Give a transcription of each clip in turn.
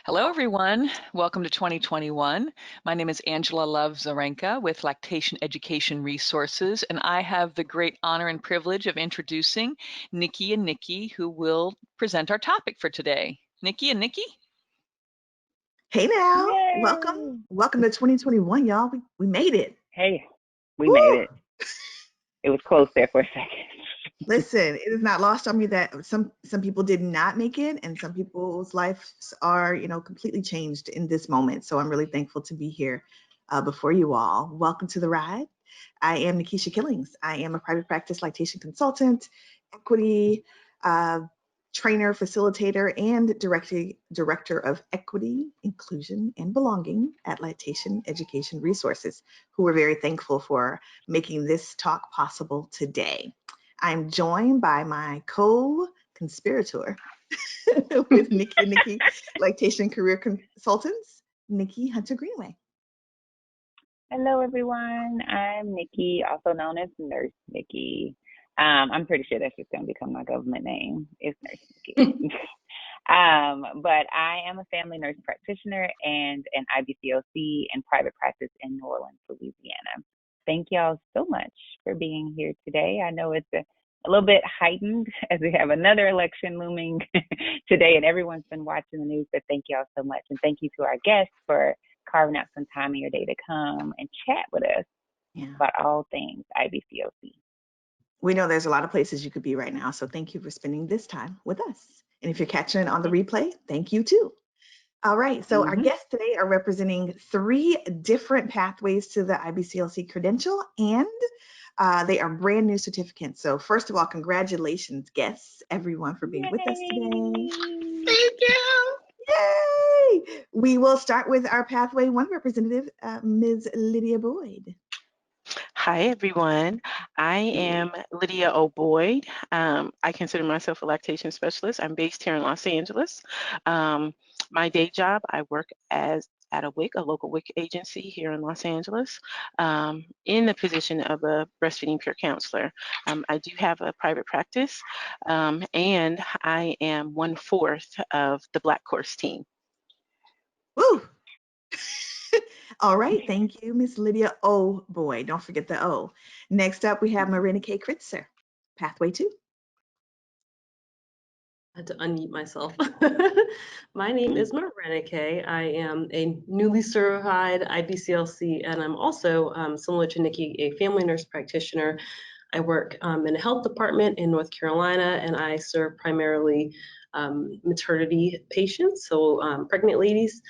Hello, everyone. Welcome to 2021. My name is Angela Love Zarenka with Lactation Education Resources, and I have the great honor and privilege of introducing Nikki and Nikki, who will present our topic for today. Nikki and Nikki? Hey now, Yay! welcome to 2021, y'all. We made it. Hey, we Woo! made it. It was close there for a second. Listen, it is not lost on me that some people did not make it, and some people's lives are, completely changed in this moment. So I'm really thankful to be here before you all. Welcome to the ride. I am Nikisha Killings. I am a private practice lactation consultant, equity trainer, facilitator, and director of equity, inclusion, and belonging at Lactation Education Resources, who we're very thankful for making this talk possible today. I'm joined by my co-conspirator with Nikki and Nikki Lactation Career Consultants, Nikki Hunter Greenway. Hello, everyone. I'm Nikki, also known as Nurse Nikki. I'm pretty sure that's just going to become my government name. It's Nurse Nikki. But I am a family nurse practitioner and an IBCLC in private practice in New Orleans, Louisiana. Thank y'all so much for being here today. I know it's a little bit heightened as we have another election looming today, and everyone's been watching the news, but thank y'all so much. And thank you to our guests for carving out some time in your day to come and chat with us about all things IBCLC. We know there's a lot of places you could be right now, so thank you for spending this time with us. And if you're catching it on the replay, thank you too. All right, so our guests today are representing 3 different pathways to the IBCLC credential, and they are brand new certificates. So first of all, congratulations, guests, everyone, for being with us today. Thank you. Yay! We will start with our pathway 1 representative, Ms. Lydia Boyd. Hi, everyone. I am Lydia Boyd. I consider myself a lactation specialist. I'm based here in Los Angeles. My day job, I work at a WIC, a local WIC agency here in Los Angeles, in the position of a breastfeeding peer counselor. I do have a private practice, and I am 1/4 of the Black Course team. Woo! All right, thank you, Miss Lydia Boyd. Don't forget the O. Next up, we have Morenike Kritzer, pathway 2. I had to unmute myself. My name is Marina Kay. I am a newly certified IBCLC, and I'm also, similar to Nikki, a family nurse practitioner. I work in a health department in North Carolina, and I serve primarily maternity patients, so pregnant ladies.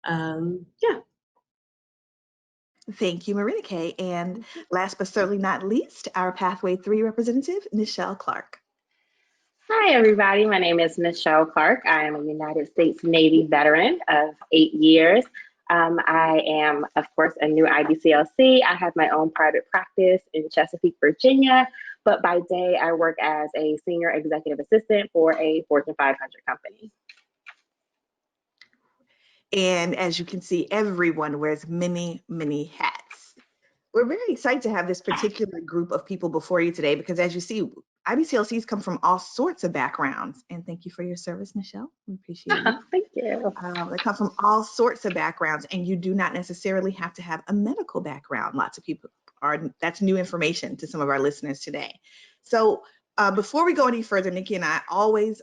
Yeah. Thank you, Marina Kay. And last but certainly not least, our pathway 3 representative, Nichelle Clark. Hi, everybody. My name is Nichelle Clark. I am a United States Navy veteran of 8 years. I am, of course, a new IBCLC. I have my own private practice in Chesapeake, Virginia, but by day I work as a senior executive assistant for a Fortune 500 company. And as you can see, everyone wears many, many hats. We're very excited to have this particular group of people before you today because as you see, IBCLCs come from all sorts of backgrounds. And thank you for your service, Nichelle. We appreciate it. Thank you. They come from all sorts of backgrounds, and you do not necessarily have to have a medical background. Lots of people that's new information to some of our listeners today. So before we go any further, Nikki and I always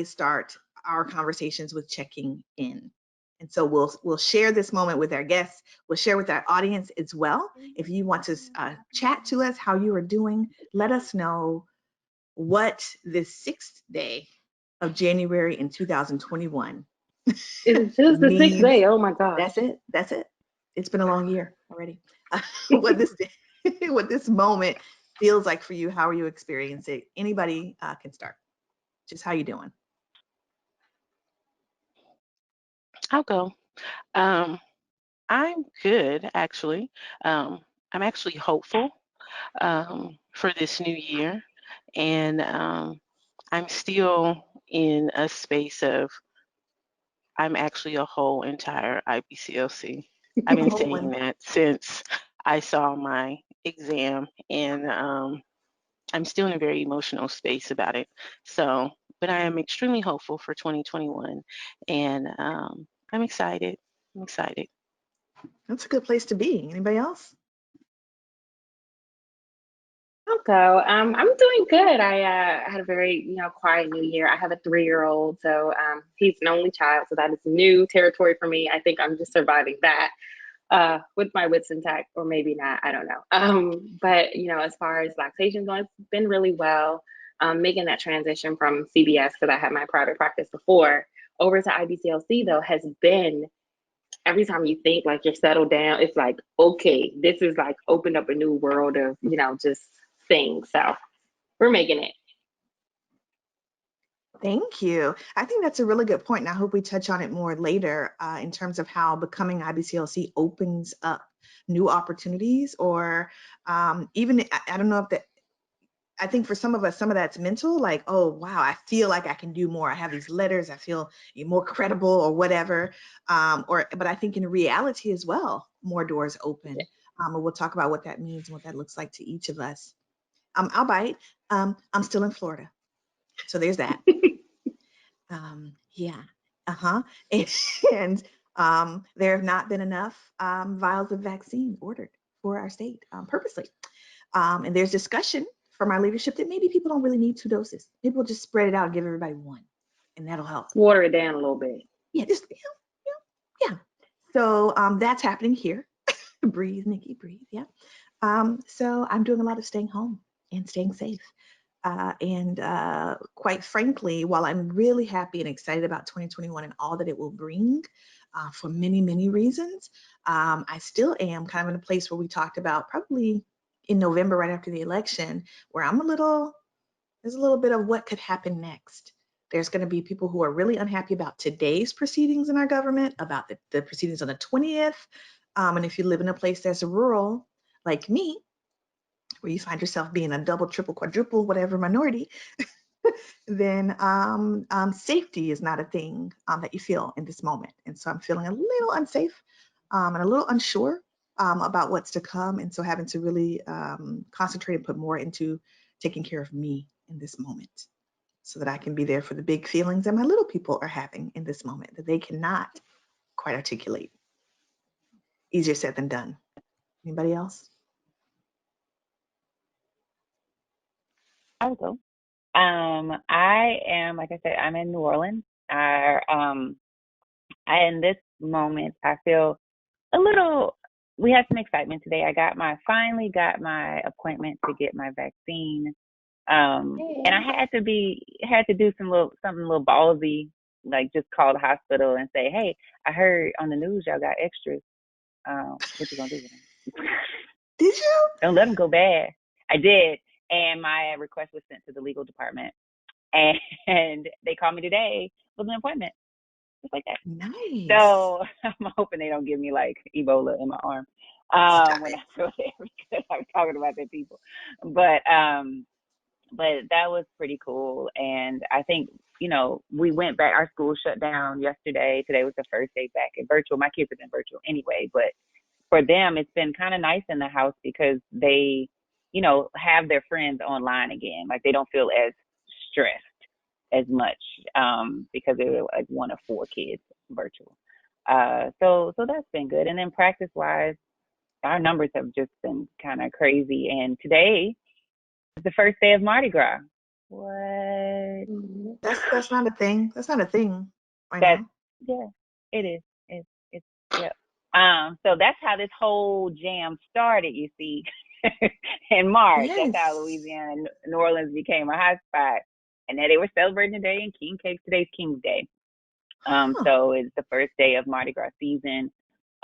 start our conversations with checking in. And so we'll share this moment with our guests. We'll share with our audience as well. If you want to chat to us, how you are doing, let us know what this 6th day of January in 2021. It's just the 6th day. Oh my God. That's it. It's been a long year already. What this moment feels like for you. How are you experiencing it? Anybody can start. Just how you doing? I'll go. I'm good, actually. I'm actually hopeful for this new year. And I'm still in a space of, I'm actually a whole entire IBCLC. I've been saying that since I saw my exam, and I'm still in a very emotional space about it. So, but I am extremely hopeful for 2021. And I'm excited. I'm excited. That's a good place to be. Anybody else? I'll go. I'm doing good. I had a very, quiet new year. I have a 3-year-old, so he's an only child, so that is new territory for me. I think I'm just surviving that with my wits intact, or maybe not. I don't know. But as far as lactation goes, it's been really well. Making that transition from CBS, because I had my private practice before, over to IBCLC though has been, every time you think like you're settled down, it's like, okay, this is like opened up a new world of, just things. So we're making it. Thank you. I think that's a really good point, and I hope we touch on it more later in terms of how becoming IBCLC opens up new opportunities, or even, I don't know if that, I think for some of us, some of that's mental, like, oh, wow, I feel like I can do more. I have these letters, I feel more credible or whatever. But I think in reality as well, more doors open. And we'll talk about what that means and what that looks like to each of us. I'll bite. I'm still in Florida. So there's that. Yeah. Uh-huh. And there have not been enough vials of vaccine ordered for our state purposely. And there's discussion from our leadership that maybe people don't really need 2 doses. Maybe we'll just spread it out and give everybody 1, and that'll help. Water it down a little bit. Yeah, just yeah. So that's happening here. Breathe, Nikki, breathe. Yeah. So I'm doing a lot of staying home and staying safe. And quite frankly, while I'm really happy and excited about 2021 and all that it will bring for many, many reasons, I still am kind of in a place where we talked about probably in November, right after the election, where there's a little bit of what could happen next. There's going to be people who are really unhappy about today's proceedings in our government, about the proceedings on the 20th. And if you live in a place that's rural, like me, where you find yourself being a double, triple, quadruple, whatever minority, then safety is not a thing that you feel in this moment. And so I'm feeling a little unsafe and a little unsure about what's to come. And so having to really concentrate and put more into taking care of me in this moment so that I can be there for the big feelings that my little people are having in this moment that they cannot quite articulate. Easier said than done. Anybody else? I would go. I am, like I said, I'm in New Orleans. In this moment, I feel a little, we had some excitement today. I finally got my appointment to get my vaccine. And I had to do something a little ballsy, like just call the hospital and say, hey, I heard on the news y'all got extras. What you gonna do with them? Did you? Don't let them go bad. I did. And my request was sent to the legal department. And they called me today with an appointment. Just like that. Nice. So I'm hoping they don't give me like Ebola in my arm when I feel there, because I'm talking about their people. But that was pretty cool. And I think, we went back, our school shut down yesterday. Today was the first day back in virtual. My kids have been virtual anyway, but for them, it's been kind of nice in the house because they, have their friends online again. Like they don't feel as stressed as much because they were like 1 of 4 kids virtual. So that's been good. And then practice wise, our numbers have just been kind of crazy. And today is the first day of Mardi Gras. What? That's not a thing. That's not a thing right now. Yeah, it is. It's yeah. So that's how this whole jam started, you see, in March. Yes. That's how Louisiana and New Orleans became a hot spot. And then they were celebrating today, and King Cake, today's King's Day. So it's the first day of Mardi Gras season.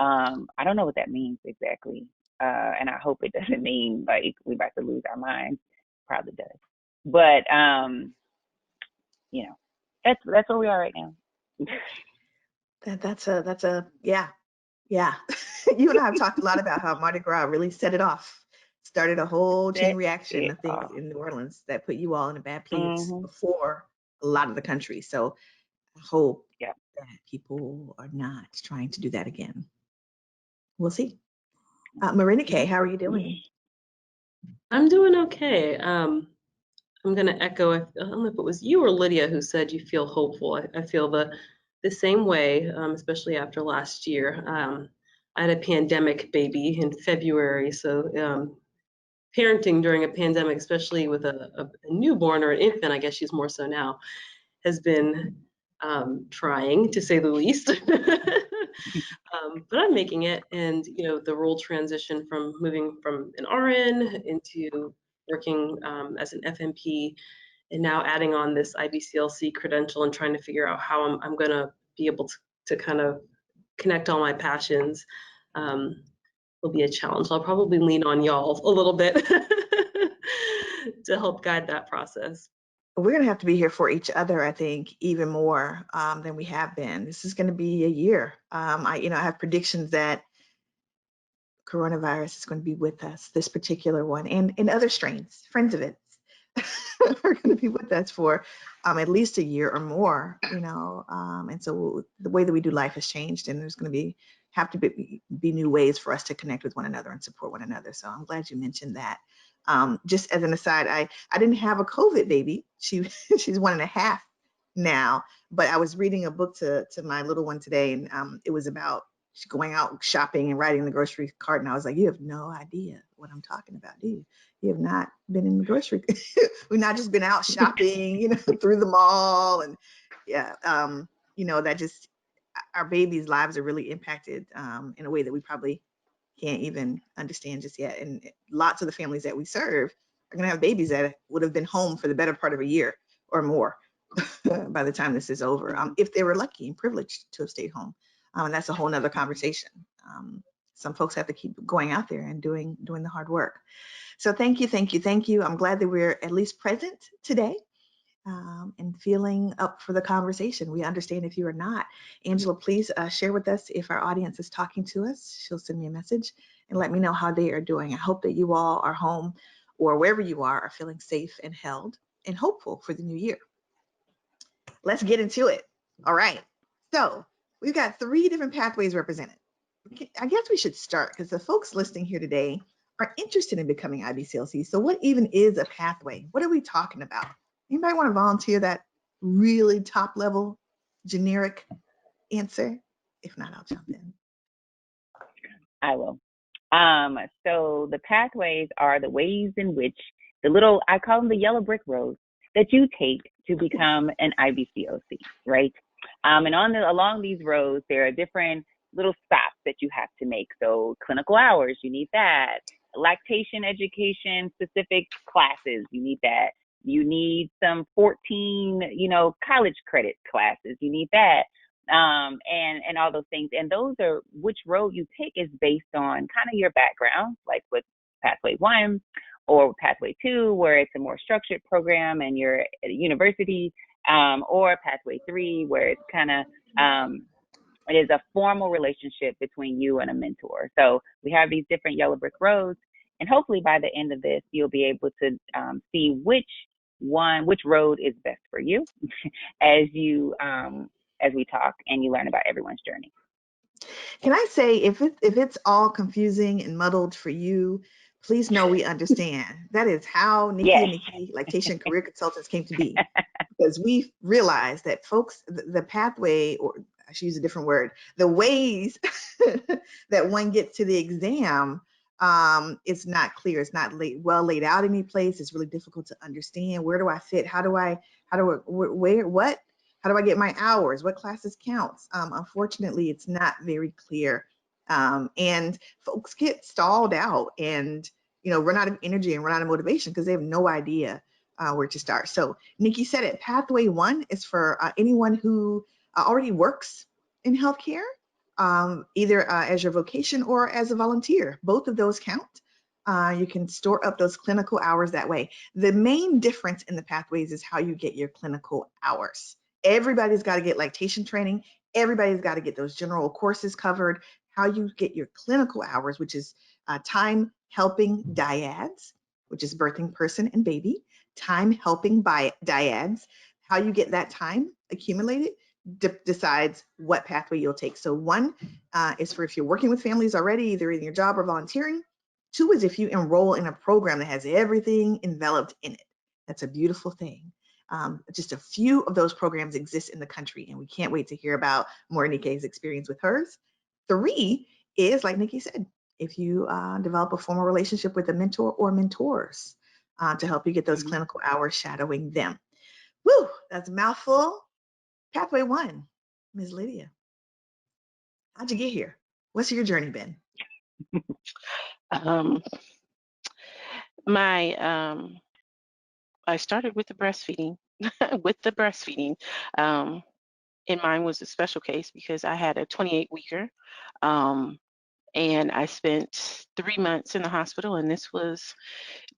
I don't know what that means exactly. And I hope it doesn't mean like we're about to lose our minds. Probably does. But that's where we are right now. That's a yeah. You and I have talked a lot about how Mardi Gras really set it off, started a whole chain reaction of things in New Orleans that put you all in a bad place before a lot of the country. So I hope that people are not trying to do that again. We'll see. Marina Kay, how are you doing? I'm doing okay. I'm going to echo, I don't know if it was you or Lydia who said you feel hopeful. I feel the the same way, especially after last year. I had a pandemic baby in February, so parenting during a pandemic, especially with a newborn or an infant, I guess she's more so now, has been trying, to say the least. But I'm making it, and the role transition from moving from an RN into working as an FNP, and now adding on this IBCLC credential and trying to figure out how I'm going to be able to kind of connect all my passions will be a challenge. I'll probably lean on y'all a little bit to help guide that process. We're going to have to be here for each other, I think, even more than we have been. This is going to be a year. I have predictions that coronavirus is going to be with us, this particular one, and other strains, friends of it, are going to be with us for at least a year or more, and so the way that we do life has changed, and there's going to have to be new ways for us to connect with one another and support one another. So I'm glad you mentioned that. Just as an aside, I didn't have a COVID baby. She's 1.5 now, but I was reading a book to my little one today, and it was about going out shopping and riding the grocery cart, and I was like, you have no idea what I'm talking about, do you? You have not been in the grocery. We've not just been out shopping, through the mall, and that just, our babies' lives are really impacted in a way that we probably can't even understand just yet. And lots of the families that we serve are going to have babies that would have been home for the better part of a year or more by the time this is over, if they were lucky and privileged to have stayed home. And that's a whole nother conversation. Some folks have to keep going out there and doing the hard work. So thank you. I'm glad that we're at least present today and feeling up for the conversation. We understand if you are not. Angela, please share with us if our audience is talking to us. She'll send me a message and let me know how they are doing. I hope that you all are home or wherever you are feeling safe and held and hopeful for the new year. Let's get into it. All right. So we've got 3 different pathways represented. I guess we should start because the folks listening here today are interested in becoming IBCLC. So what even is a pathway? What are we talking about? Anybody want to volunteer that really top level generic answer? If not, I'll jump in. I will. So the pathways are the ways in which I call them the yellow brick roads that you take to become an IBCLC, right? And along these roads, there are different little stops that you have to make. So clinical hours, you need that. Lactation education specific classes, you need that. You need some 14, college credit classes, you need that. And all those things. And those are, which road you pick is based on kind of your background, like with Pathway 1 or Pathway 2, where it's a more structured program and you're at a university, or Pathway 3, where it's kind of, it is a formal relationship between you and a mentor. So we have these different yellow brick roads, and hopefully by the end of this, you'll be able to see which road is best for you as we talk and you learn about everyone's journey. Can I say, if it's all confusing and muddled for you, please know we understand. That is how Nikki and Nikki, Lactation Career Consultants, came to be, because we realized that folks, the pathway, or I should use a different word, the ways that one gets to the exam, it's not clear. It's not well laid out any place. It's really difficult to understand. Where do I fit? How do I get my hours? What classes counts? Unfortunately, it's not very clear. And folks get stalled out and, run out of energy and run out of motivation because they have no idea where to start. So Nikki said it, Pathway 1 is for anyone who already works in healthcare, either as your vocation or as a volunteer. Both of those count. You can store up those clinical hours that way. The main difference in the pathways is how you get your clinical hours. Everybody's got to get lactation training. Everybody's got to get those general courses covered. How you get your clinical hours, which is time helping dyads, which is birthing person and baby, time helping by dyads. How you get that time accumulated decides what pathway you'll take. So 1 is for if you're working with families already, either in your job or volunteering. 2 is if you enroll in a program that has everything enveloped in it. That's a beautiful thing. Just a few of those programs exist in the country, and we can't wait to hear about Morenike's experience with hers. 3 is, like Nikki said, if you develop a formal relationship with a mentor or mentors to help you get those clinical hours shadowing them. Woo, that's a mouthful. Pathway 1, Ms. Lydia. How'd you get here? What's your journey been? I started with the breastfeeding, and mine was a special case because I had a 28-weeker, and I spent 3 months in the hospital, and this was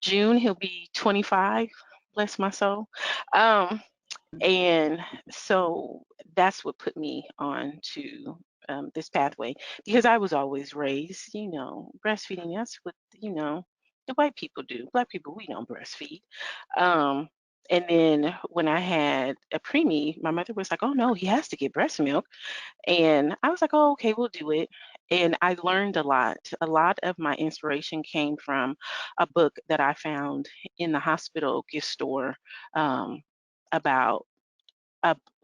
June. He'll be 25, bless my soul. And so that's what put me on to this pathway, because I was always raised, breastfeeding, that's what, the white people do. Black people, we don't breastfeed. And then when I had a preemie, my mother was like, oh no, he has to get breast milk. And I was like, oh, okay, we'll do it. And I learned a lot. A lot of my inspiration came from a book that I found in the hospital gift store about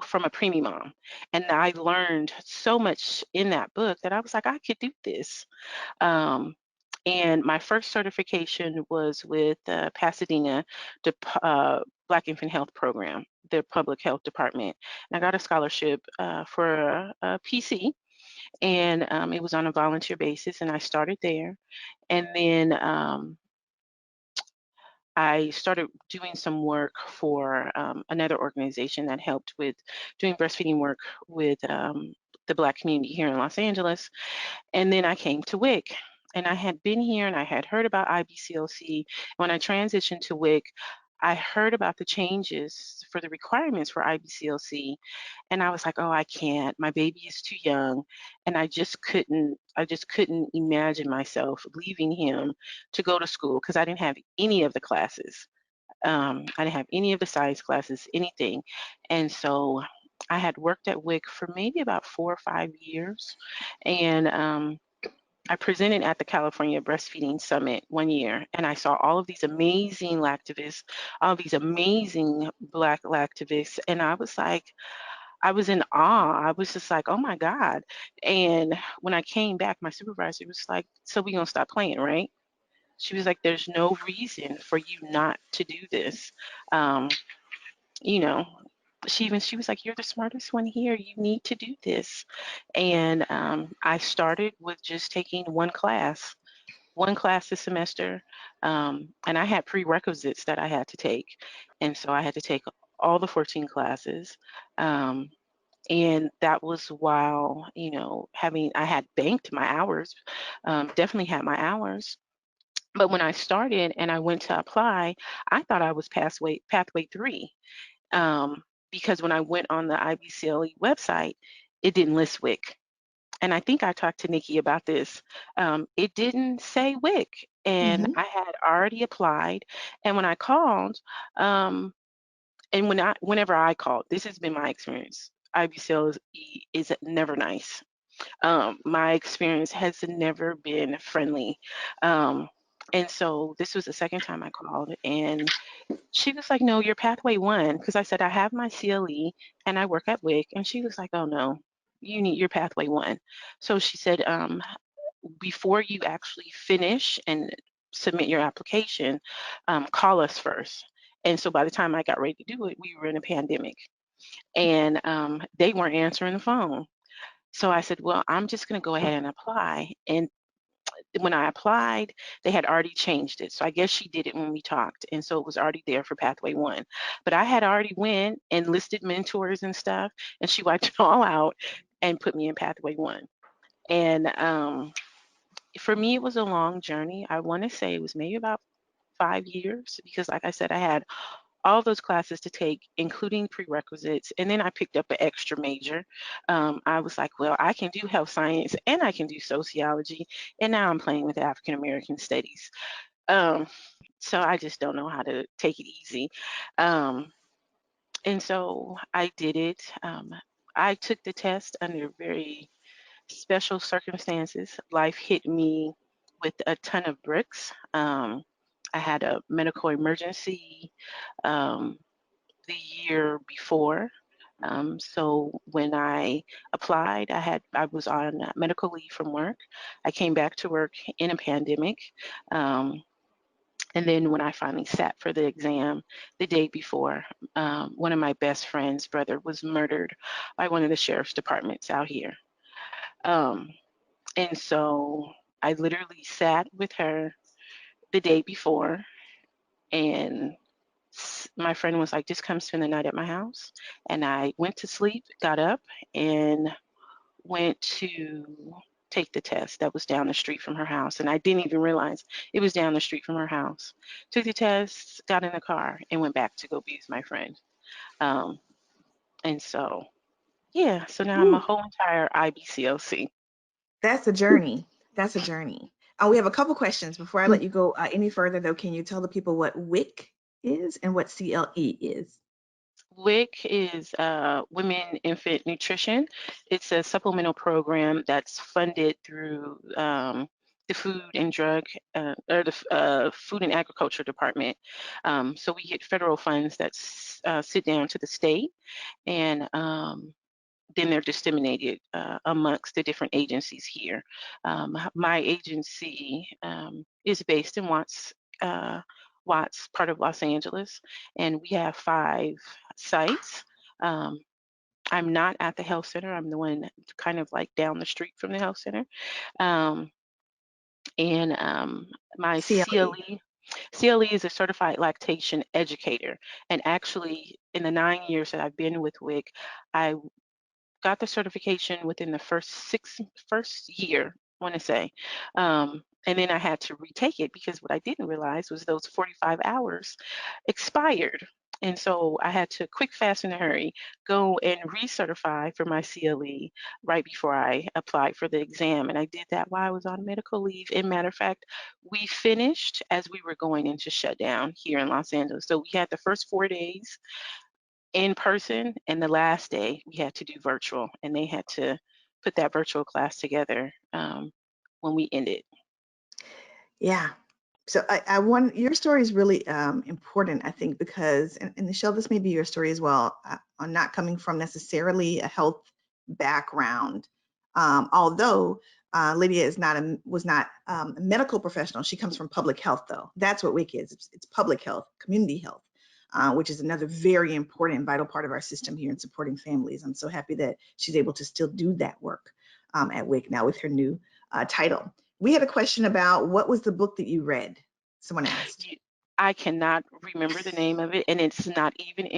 from a preemie mom. And I learned so much in that book that I was like, I could do this. And my first certification was with Pasadena Black Infant Health Program, their public health department. And I got a scholarship for a PC, and it was on a volunteer basis, and I started there. And then I started doing some work for another organization that helped with doing breastfeeding work with the Black community here in Los Angeles. And then I came to WIC, and I had been here and I had heard about IBCLC. When I transitioned to WIC, I heard about the changes for the requirements for IBCLC, and I was like, oh, I can't. My baby is too young, and I just couldn't imagine myself leaving him to go to school because I didn't have any of the classes. I didn't have any of the science classes, anything. And so I had worked at WIC for maybe about 4 or 5 years, and I presented at the California Breastfeeding Summit one year, and I saw all of these amazing lactivists, all these amazing Black lactivists, and I was like, I was in awe. I was just like, oh my God. And when I came back, my supervisor was like, so we gonna stop playing, right? She was like, there's no reason for you not to do this. You know, she was like, you're the smartest one here. You need to do this. And I started with just taking one class this semester. And I had prerequisites that I had to take. And so I had to take all the 14 classes. And that was while, I had banked my hours, definitely had my hours. But when I started and I went to apply, I thought I was pathway 3, because when I went on the IBCLE website, it didn't list WIC. And I think I talked to Nikki about this. It didn't say WIC, and I had already applied. And when I called, and whenever I called, this has been my experience. IBCLE is never nice. My experience has never been friendly. And so this was the second time I called, and she was like, no, you're pathway 1, because I said I have my CLE and I work at WIC, and she was like, oh no, you need your pathway 1. So she said, before you actually finish and submit your application, call us first. And so by the time I got ready to do it, we were in a pandemic, and they weren't answering the phone. So I said, well, I'm just going to go ahead and apply. And when I applied, they had already changed it. So I guess she did it when we talked. And so it was already there for pathway 1. But I had already went and listed mentors and stuff, and she wiped it all out and put me in pathway 1. And for me, it was a long journey. I want to say it was maybe about 5 years, because like I said, I had all those classes to take, including prerequisites. And then I picked up an extra major. I was like, well, I can do health science and I can do sociology. And now I'm playing with African American studies. So I just don't know how to take it easy. And so I did it. I took the test under very special circumstances. Life hit me with a ton of bricks. I had a medical emergency. the year before. So when I applied, I was on medical leave from work. I came back to work in a pandemic. And then when I finally sat for the exam the day before, one of my best friend's brother was murdered by one of the sheriff's departments out here. And so I literally sat with her the day before, and my friend was like, just come spend the night at my house. And I went to sleep, got up, and went to take the test that was down the street from her house. And I didn't even realize it was down the street from her house. Took the test, got in the car, and went back to go be with my friend. And so, yeah, so now I'm a whole entire IBCLC. That's a journey. That's a journey. We have a couple questions before I let you go any further, though. Can you tell the people what WIC is and what CLE is? WIC is Women Infant Nutrition. It's a supplemental program that's funded through the Food and Drug or the Food and Agriculture Department. So we get federal funds that sit down to the state, and then they're disseminated amongst the different agencies here. My agency is based in Watts, part of Los Angeles, and we have 5 sites. I'm not at the health center. I'm the one kind of like down the street from the health center. My CLE is a certified lactation educator. And actually, in the 9 years that I've been with WIC, I got the certification within the first year, I want to say. And then I had to retake it because what I didn't realize was those 45 hours expired. And so I had to quick, fast, in a hurry go and recertify for my CLE right before I applied for the exam. And I did that while I was on medical leave. And matter of fact, we finished as we were going into shutdown here in Los Angeles. So we had the first 4 days in person, and the last day we had to do virtual, and they had to put that virtual class together when we ended. Yeah. So I want, your story is really important, I think, because, and Nichelle, this may be your story as well, on not coming from necessarily a health background. Although Lydia was not a medical professional. She comes from public health, though. That's what WIC is. It's public health, community health, which is another very important and vital part of our system here in supporting families. I'm so happy that she's able to still do that work at WIC now with her new title. We had a question about what was the book that you read? Someone asked. I cannot remember the name of it, and it's not even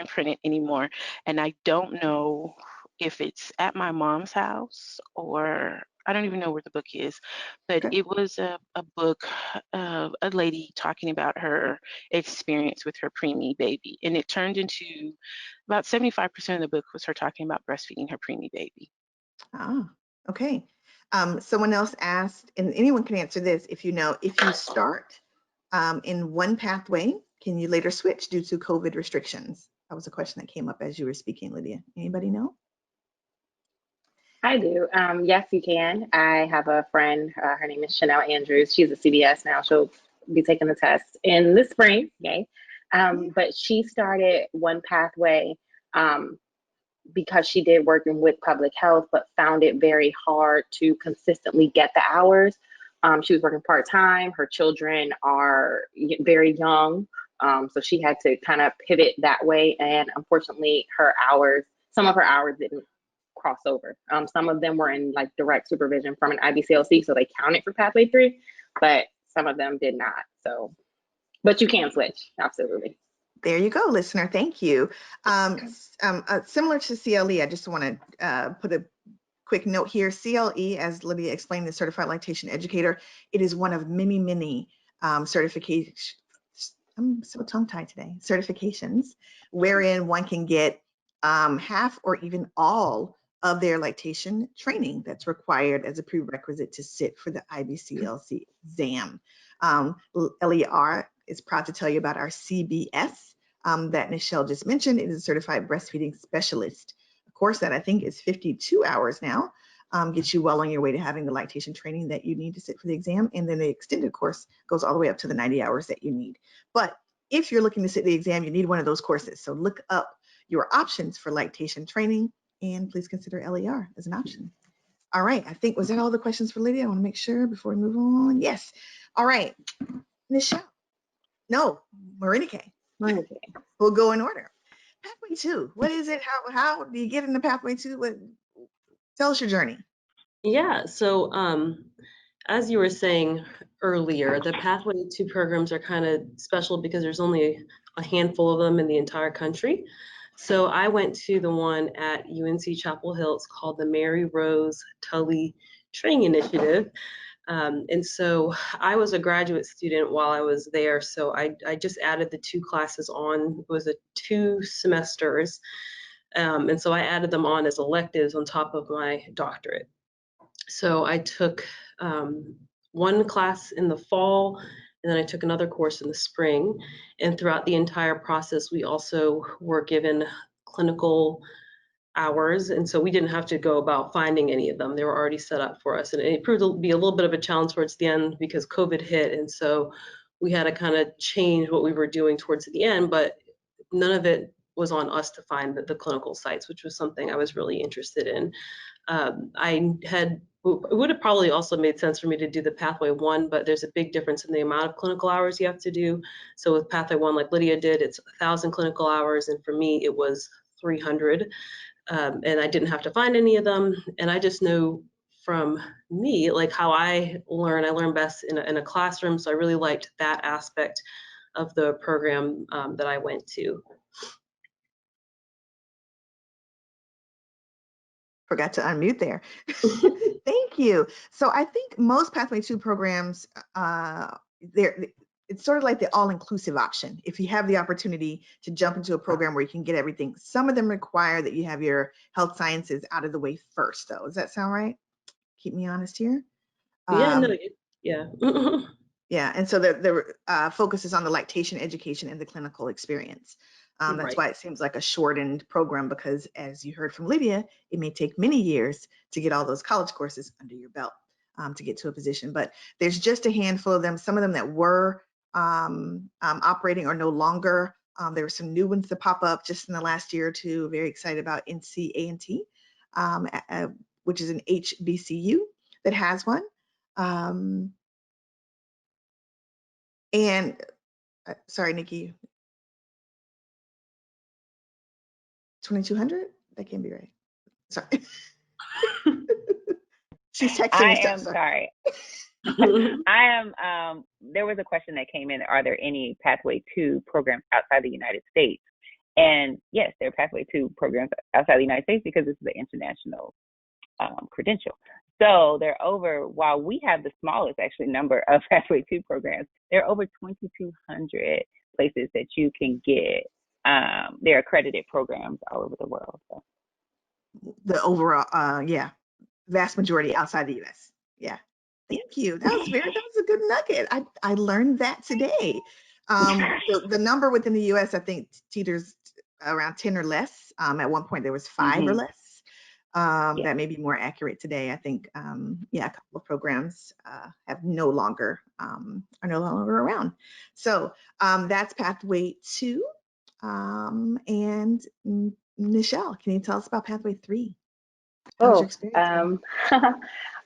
printed anymore. And I don't know if it's at my mom's house, or I don't even know where the book is, but Okay. it was a book of a lady talking about her experience with her preemie baby. And it turned into about 75% of the book was her talking about breastfeeding her preemie baby. Ah, okay. Someone else asked, and anyone can answer this if you know, if you start in one pathway, can you later switch due to COVID restrictions? That was a question that came up as you were speaking, Lydia. Anybody know? I do. Yes, you can. I have a friend, her name is Chanel Andrews. She's a CBS now. She'll be taking the test in the spring, yay. But she started one pathway because she did working with public health, but found it very hard to consistently get the hours. She was working part-time. Her children are very young. So she had to kind of pivot that way. And unfortunately, some of her hours didn't cross over. Some of them were in like direct supervision from an IBCLC, so they counted for Pathway 3, but some of them did not. So, but you can switch, absolutely. There you go, listener. Thank you. Similar to CLE, I just want to put a quick note here. CLE, as Lydia explained, the Certified Lactation Educator, it is one of many, many certifications. I'm so tongue-tied today. Certifications, wherein one can get half or even all of their lactation training that's required as a prerequisite to sit for the IBCLC exam. LER is proud to tell you about our CBS that Nichelle just mentioned. It is a certified breastfeeding specialist. A course that I think is 52 hours now, gets you well on your way to having the lactation training that you need to sit for the exam. And then the extended course goes all the way up to the 90 hours that you need. But if you're looking to sit the exam, you need one of those courses. So look up your options for lactation training, and please consider LER as an option. All right, I think, was that all the questions for Lydia? I want to make sure before we move on. Yes. All right, Nichelle. No, Morenike. We'll go in order. Pathway 2, what is it? How do you get into Pathway 2? Tell us your journey. Yeah, so as you were saying earlier, the Pathway 2 programs are kind of special because there's only a handful of them in the entire country. So I went to the one at UNC Chapel Hill. It's called the Mary Rose Tully Training Initiative. And so I was a graduate student while I was there. So I just added the 2 classes on. It was 2 semesters. And so I added them on as electives on top of my doctorate. So I took 1 class in the fall, and then I took another course in the spring. And throughout the entire process, we also were given clinical hours. And so we didn't have to go about finding any of them. They were already set up for us. And it proved to be a little bit of a challenge towards the end because COVID hit. And so we had to kind of change what we were doing towards the end, but none of it was on us to find the clinical sites, which was something I was really interested in. It would have probably also made sense for me to do the Pathway 1, but there's a big difference in the amount of clinical hours you have to do. So with Pathway 1, like Lydia did, it's 1,000 clinical hours, and for me, it was 300. And I didn't have to find any of them. And I just know from me, like how I learn best in a classroom. So I really liked that aspect of the program that I went to. Forgot to unmute there. Thank you. So I think most Pathway 2 programs, it's sort of like the all-inclusive option. If you have the opportunity to jump into a program where you can get everything, some of them require that you have your health sciences out of the way first, though. Does that sound right? Keep me honest here. Yeah, no, yeah. Yeah, and so the focus is on the lactation education and the clinical experience. That's Right. why it seems like a shortened program, because as you heard from Lydia, it may take many years to get all those college courses under your belt to get to a position. But there's just a handful of them. Some of them that were operating are no longer. There were some new ones that pop up just in the last year or two. Very excited about NCA&T, which is an HBCU that has one. And sorry, Nikki, 2,200? That can't be right. Sorry. She's texting me stuff. Sorry. There was a question that came in. Are there any Pathway 2 programs outside the United States? And yes, there are Pathway 2 programs outside the United States because this is an international credential. So there are over, while we have the smallest actually number of Pathway 2 programs, there are over 2,200 places that you can get their accredited programs all over the world. So. The overall, yeah, vast majority outside the US. Yeah. Thank you. That was a good nugget. I learned that today. The number within the US, I think, teeters around 10 or less. At one point there was 5 or less. That may be more accurate today. I think, yeah, a couple of programs are no longer around. So that's Pathway 2. And Nichelle, can you tell us about Pathway 3? How was your experience?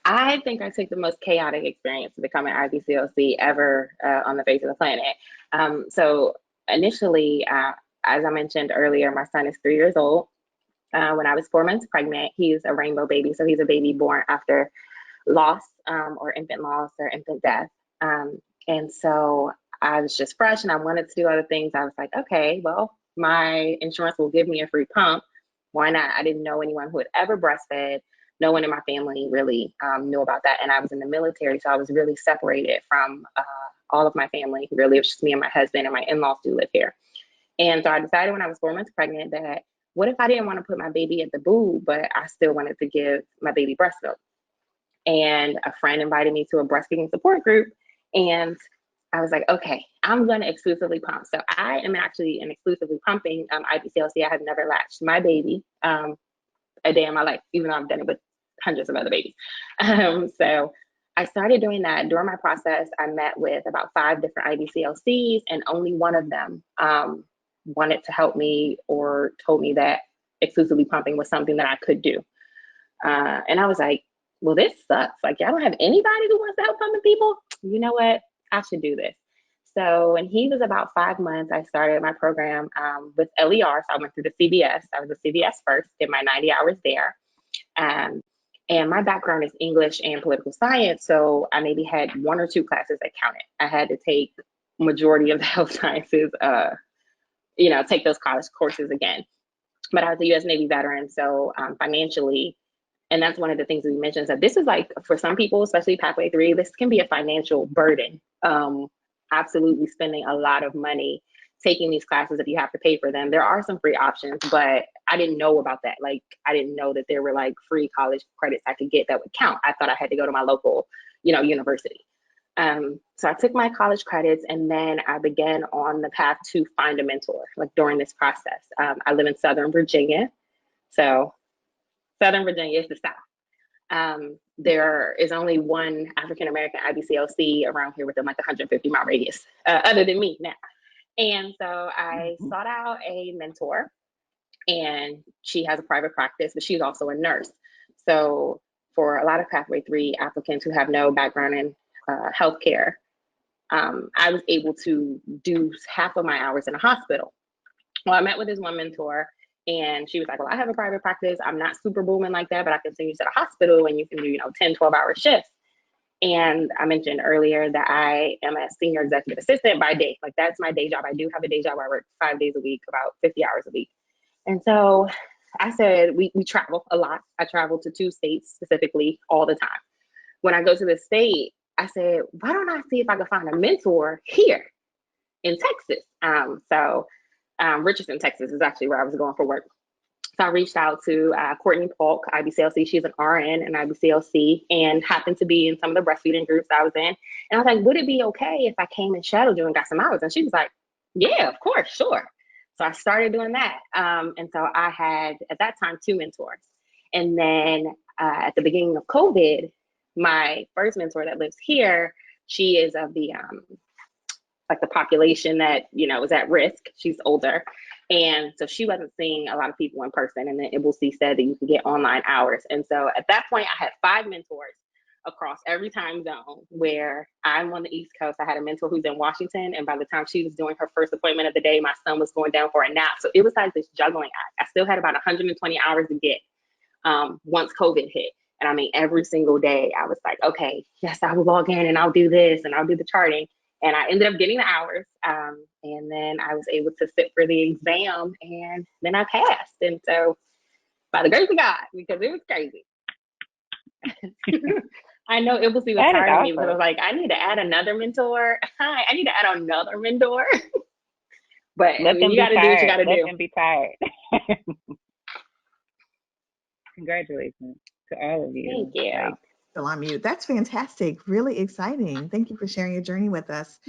I think I took the most chaotic experience to become an IBCLC ever on the face of the planet. So initially, as I mentioned earlier, my son is 3 years old. When I was 4 months pregnant, he's a rainbow baby. So he's a baby born after loss or infant death. And so I was just fresh and I wanted to do other things. I was like, okay, well, my insurance will give me a free pump. Why not? I didn't know anyone who had ever breastfed. No one in my family really knew about that. And I was in the military, so I was really separated from all of my family. Really, it was just me and my husband, and my in-laws do live here. And so I decided when I was 4 months pregnant that what if I didn't want to put my baby at the boob, but I still wanted to give my baby breast milk? And a friend invited me to a breastfeeding support group. And I was like, okay, I'm going to exclusively pump. So I am actually an exclusively pumping IBCLC. I have never latched my baby a day in my life, even though I've done it with hundreds of other babies. So I started doing that. During my process, I met with about 5 different IBCLCs, and only one of them wanted to help me or told me that exclusively pumping was something that I could do. And I was like, well, this sucks. Like, I don't have anybody who wants to help pumping people. You know what? I should do this. So when he was about 5 months, I started my program with LER. So I went through the CBS. I was a CBS first, did my 90 hours there. And my background is English and political science. So I maybe had 1 or 2 classes that counted. I had to take majority of the health sciences, take those college courses again. But I was a U.S. Navy veteran, so financially, and that's one of the things we mentioned, that this is like, for some people, especially Pathway 3, this can be a financial burden. Absolutely spending a lot of money taking these classes if you have to pay for them. There are some free options, but I didn't know about that. Like, I didn't know that there were like free college credits I could get that would count. I thought I had to go to my local, university. So I took my college credits, and then I began on the path to find a mentor, like during this process. I live in Southern Virginia. So Southern Virginia is the South. There is only one African-American IBCLC around here within like 150-mile radius, other than me now. And so I sought out a mentor, and she has a private practice, but she's also a nurse. So for a lot of Pathway 3 applicants who have no background in healthcare, I was able to do half of my hours in a hospital. Well, I met with this one mentor, and she was like, well, I have a private practice. I'm not super booming like that, but I can send you to the hospital and you can do, 10, 12-hour shifts. And I mentioned earlier that I am a senior executive assistant by day. Like, that's my day job. I do have a day job where I work 5 days a week, about 50 hours a week. And so I said, we travel a lot. I travel to 2 states specifically all the time. When I go to the state, I said, why don't I see if I can find a mentor here in Texas? Richardson, Texas is actually where I was going for work. So I reached out to Courtney Polk, IBCLC. She's an RN and IBCLC, and happened to be in some of the breastfeeding groups I was in. And I was like, would it be okay if I came and shadowed you and got some hours? And she was like, yeah, of course, sure. So I started doing that. And so I had, at that time, 2 mentors. And then at the beginning of COVID, my first mentor that lives here, she is of the the population that, is at risk. She's older. And so she wasn't seeing a lot of people in person. And then IBCLC said that you could get online hours. And so at that point, I had 5 mentors across every time zone, where I'm on the East Coast. I had a mentor who's in Washington. And by the time she was doing her first appointment of the day, my son was going down for a nap. So it was like this juggling act. I still had about 120 hours to get once COVID hit. And I mean, every single day I was like, okay, yes, I will log in and I'll do this and I'll do the charting. And I ended up getting the hours. And then I was able to sit for the exam, and then I passed. And so by the grace of God, because it was crazy. I know IBCLC was tired of me, because I was like, I need to add another mentor. I need to add another mentor. But you got to do what you got to do. Let them be tired. Congratulations to all of you. Thank you. Still on mute. That's fantastic. Really exciting. Thank you for sharing your journey with us.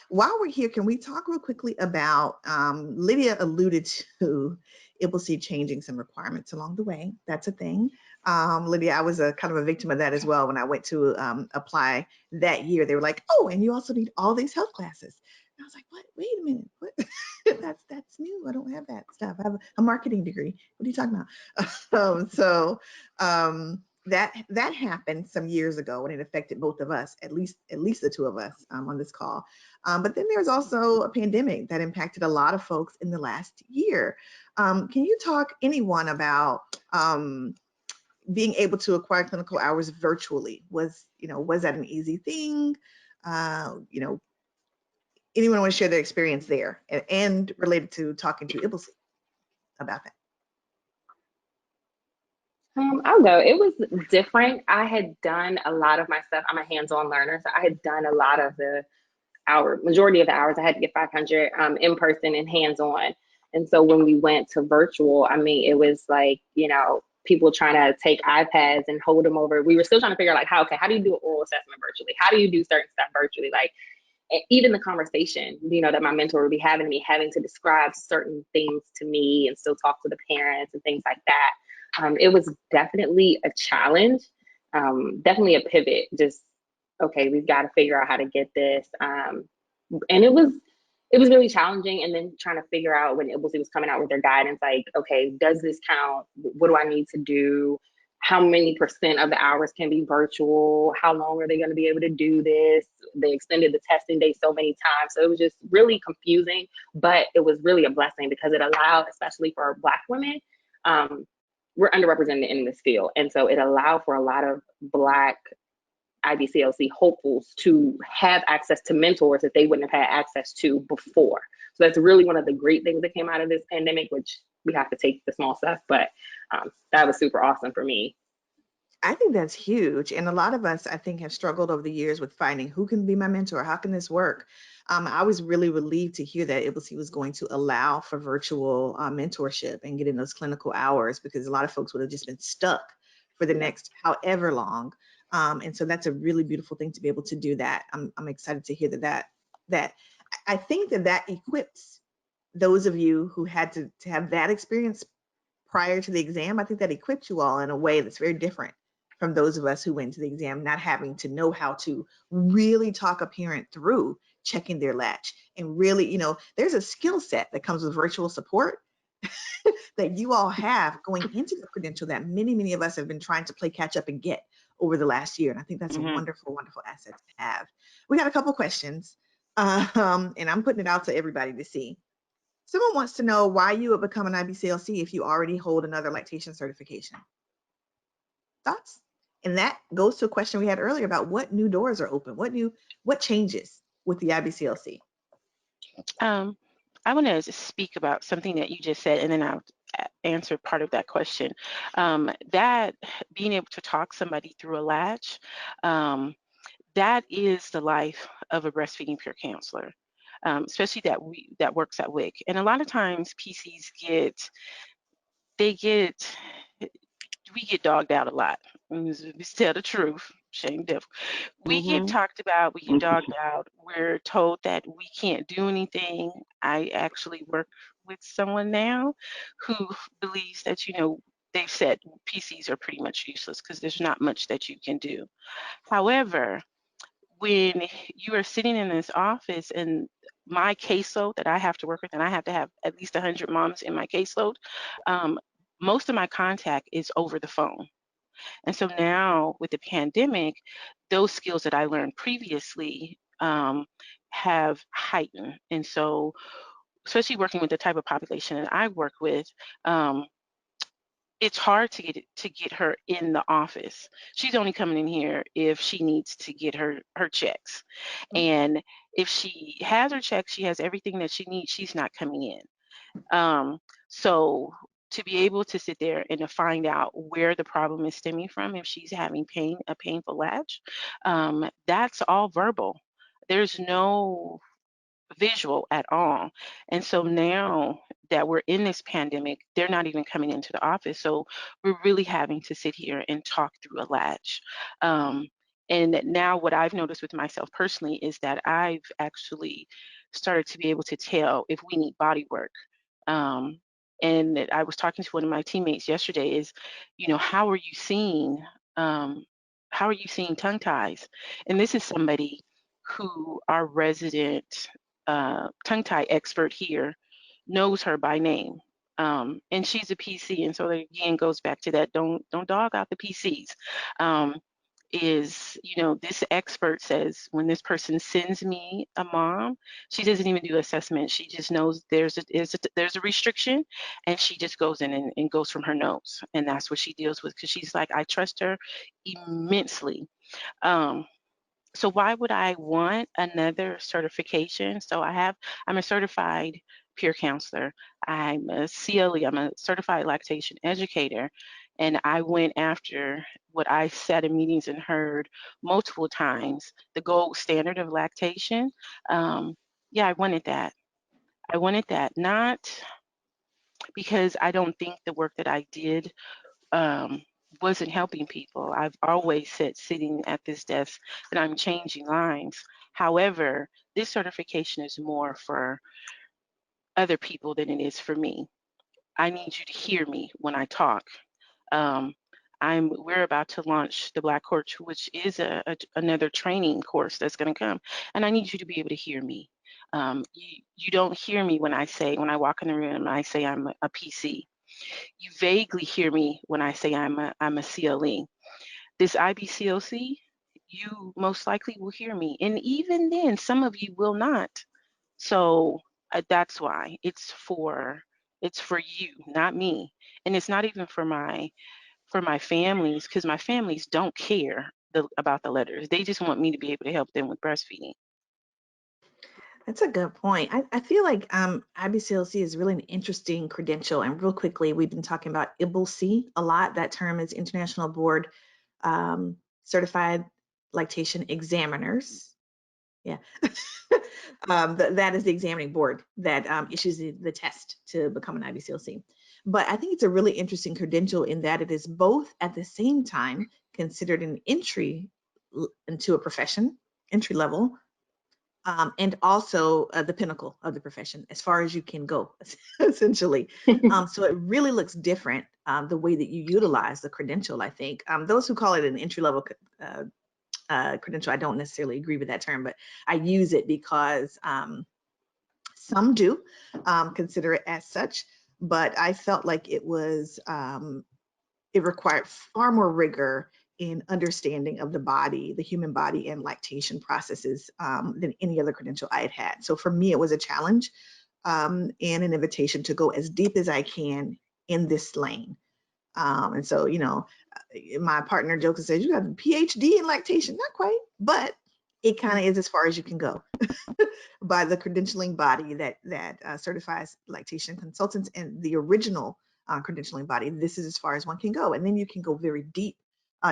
While we're here, can we talk real quickly about, Lydia alluded to IBCLC changing some requirements along the way. That's a thing. Lydia, I was a kind of a victim of that as well. When I went to apply that year, they were like, oh, and you also need all these health classes. And I was like, what? Wait a minute. What? That's new. I don't have that stuff. I have a marketing degree. What are you talking about? That happened some years ago, and it affected both of us, at least the 2 of us on this call. But then there's also a pandemic that impacted a lot of folks in the last year. Can you talk, anyone, about being able to acquire clinical hours virtually? Was that an easy thing? Anyone want to share their experience there, and related to talking to IBCLC about that? I'll go. It was different. I had done a lot of my stuff. I'm a hands-on learner, so I had done a lot of the majority of the hours. I had to get 500 in person and hands-on. And so when we went to virtual, I mean, it was like, people trying to take iPads and hold them over. We were still trying to figure out, like, how do you do an oral assessment virtually? How do you do certain stuff virtually? Like, even the conversation, that my mentor would be having to describe certain things to me and still talk to the parents and things like that. It was definitely a challenge. definitely a pivot. Just, okay, we've got to figure out how to get this. And it was really challenging. And then trying to figure out when IBCLC was coming out with their guidance, like, okay, does this count? What do I need to do? How many % of the hours can be virtual? How long are they going to be able to do this? They extended the testing day so many times. So it was just really confusing, but it was really a blessing because it allowed, especially for Black women, we're underrepresented in this field. And so it allowed for a lot of Black IBCLC hopefuls to have access to mentors that they wouldn't have had access to before. So that's really one of the great things that came out of this pandemic, which we have to take the small stuff, but that was super awesome for me. I think that's huge. And a lot of us, I think, have struggled over the years with finding who can be my mentor, how can this work? I was really relieved to hear that IBCLC was going to allow for virtual mentorship and getting those clinical hours, because a lot of folks would have just been stuck for the next however long. And so that's a really beautiful thing to be able to do that. I'm excited to hear that I think that equips those of you who had to have that experience prior to the exam. I think that equipped you all in a way that's very different from those of us who went to the exam not having to know how to really talk a parent through checking their latch. And really, there's a skill set that comes with virtual support that you all have going into the credential that many of us have been trying to play catch up and get over the last year. And I think that's a wonderful asset to have. We got a couple questions, and I'm putting it out to everybody to see. Someone wants to know why you would become an IBCLC if you already hold another lactation certification. Thoughts? And that goes to a question we had earlier about what new doors are open, what changes with the IBCLC. I want to speak about something that you just said, and then I'll answer part of that question. That being able to talk somebody through a latch, that is the life of a breastfeeding peer counselor, especially that works at WIC. And a lot of times PCs we get dogged out a lot. We tell the truth, shame devil. We get talked about, we get dogged out. We're told that we can't do anything. I actually work with someone now who believes that, they've said PCs are pretty much useless because there's not much that you can do. However, when you are sitting in this office and my caseload that I have to work with, and I have to have at least 100 moms in my caseload, most of my contact is over the phone. And so now with the pandemic, those skills that I learned previously have heightened. And so, especially working with the type of population that I work with, it's hard to get her in the office. She's only coming in here if she needs to get her checks. And if she has her checks, she has everything that she needs, she's not coming in. So to be able to sit there and to find out where the problem is stemming from, if she's having a painful latch, that's all verbal. There's no visual at all. And so now that we're in this pandemic, they're not even coming into the office. So we're really having to sit here and talk through a latch. And now what I've noticed with myself personally is that I've actually started to be able to tell if we need body work. And I was talking to one of my teammates yesterday is, how are you seeing tongue ties? And this is somebody who our resident tongue tie expert here knows her by name. And she's a PC. And so that again goes back to that, don't dog out the PCs. This expert says when this person sends me a mom, she doesn't even do assessment. She just knows there's a restriction, and she just goes in and goes from her notes, and that's what she deals with because she's like, I trust her immensely. So why would I want another certification? So I'm a certified peer counselor. I'm a CLE, I'm a certified lactation educator. And I went after what I sat in meetings and heard multiple times, the gold standard of lactation. I wanted that. I wanted that, not because I don't think the work that I did wasn't helping people. I've always said sitting at this desk that I'm changing lives. However, this certification is more for other people than it is for me. I need you to hear me when I talk. we're about to launch the Black Coach, which is another training course that's going to come, and I need you to be able to hear me. You don't hear me when I walk in the room and I say I'm a PC. You vaguely hear me when I say I'm a CLE. This IBCLC, you most likely will hear me, and even then, some of you will not. So that's why it's for you, not me, and it's not even for my families, because my families don't care about the letters. They just want me to be able to help them with breastfeeding. That's a good point. I feel like IBCLC is really an interesting credential. And real quickly, we've been talking about IBCLC a lot. That term is International Board Certified Lactation Examiners. Yeah. That is the examining board that issues the test to become an IBCLC. But I think it's a really interesting credential in that it is both at the same time considered an entry into a profession, entry level, and also the pinnacle of the profession, as far as you can go, essentially. So it really looks different, the way that you utilize the credential, I think. Those who call it an entry-level credential, I don't necessarily agree with that term, but I use it because some do consider it as such, but I felt like it was, it required far more rigor in understanding of the body, the human body, and lactation processes than any other credential I had had. So for me, it was a challenge and an invitation to go as deep as I can in this lane. And so, you know, my partner jokes and says, "You got a PhD in lactation." Not quite, but it kind of is as far as you can go by the credentialing body that certifies lactation consultants, and the original credentialing body. This is as far as one can go, and then you can go very deep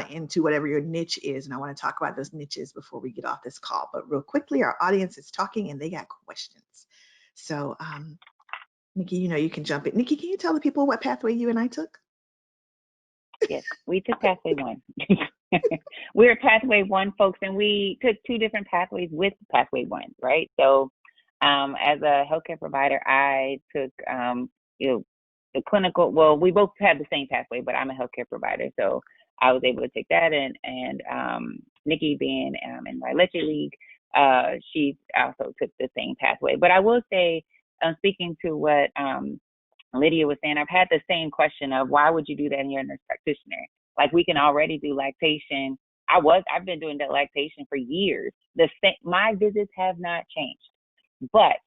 into whatever your niche is. And I want to talk about those niches before we get off this call. But real quickly, our audience is talking and they got questions. So, Nikki, you know, you can jump in. Nikki, can you tell the people what pathway you and I took? Yes, we took pathway 1. We're pathway 1 folks, and we took 2 different pathways with pathway 1, right? So as a healthcare provider, I took, you know, the clinical, well, we both had the same pathway, but I'm a healthcare provider. So I was able to take that, and Nikki being in my Leche League, she also took the same pathway. But I will say, speaking to what Lydia was saying, I've had the same question of why would you do that in your nurse practitioner? Like, we can already do lactation. I've been doing that lactation for years. My visits have not changed. But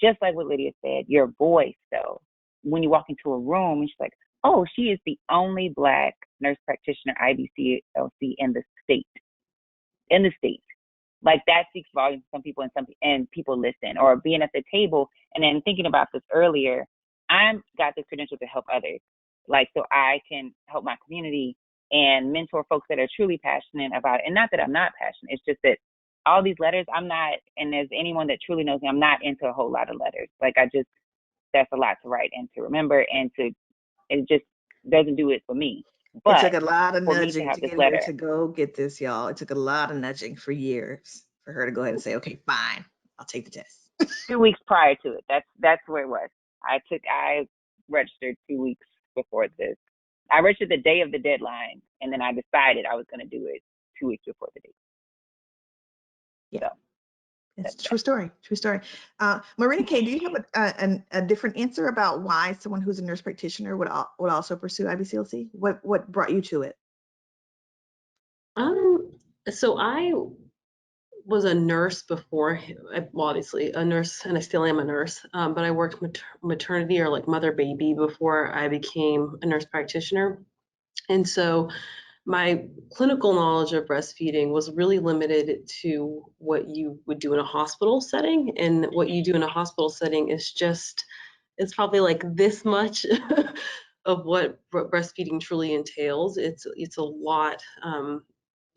just like what Lydia said, your voice though, when you walk into a room and she's like, "Oh, she is the only Black nurse practitioner IBCLC in the state." In the state. Like, that speaks volumes to some people, and people listen. Or being at the table and then thinking about this earlier, I've got this credential to help others, like, so I can help my community and mentor folks that are truly passionate about it. And not that I'm not passionate, it's just that all these letters, I'm not, and as anyone that truly knows me, I'm not into a whole lot of letters. Like, that's a lot to write and to remember, and it just doesn't do it for me. But it took a lot of for me nudging to have to this get letter, her to go get this, y'all. It took a lot of nudging for years for her to go ahead and say, "Okay, fine, I'll take the test." 2 weeks prior to it, that's where it was. I registered 2 weeks before this. I registered the day of the deadline, and then I decided I was going to do it 2 weeks before the date. Yeah. So, It's true story. True story. Marina Kay, do you have a different answer about why someone who's a nurse practitioner would also pursue IBCLC? What brought you to it? So I was a nurse before, well, obviously a nurse, and I still am a nurse, but I worked maternity or like mother baby before I became a nurse practitioner. And so my clinical knowledge of breastfeeding was really limited to what you would do in a hospital setting. And what you do in a hospital setting is it's probably like this much of what breastfeeding truly entails. It's a lot.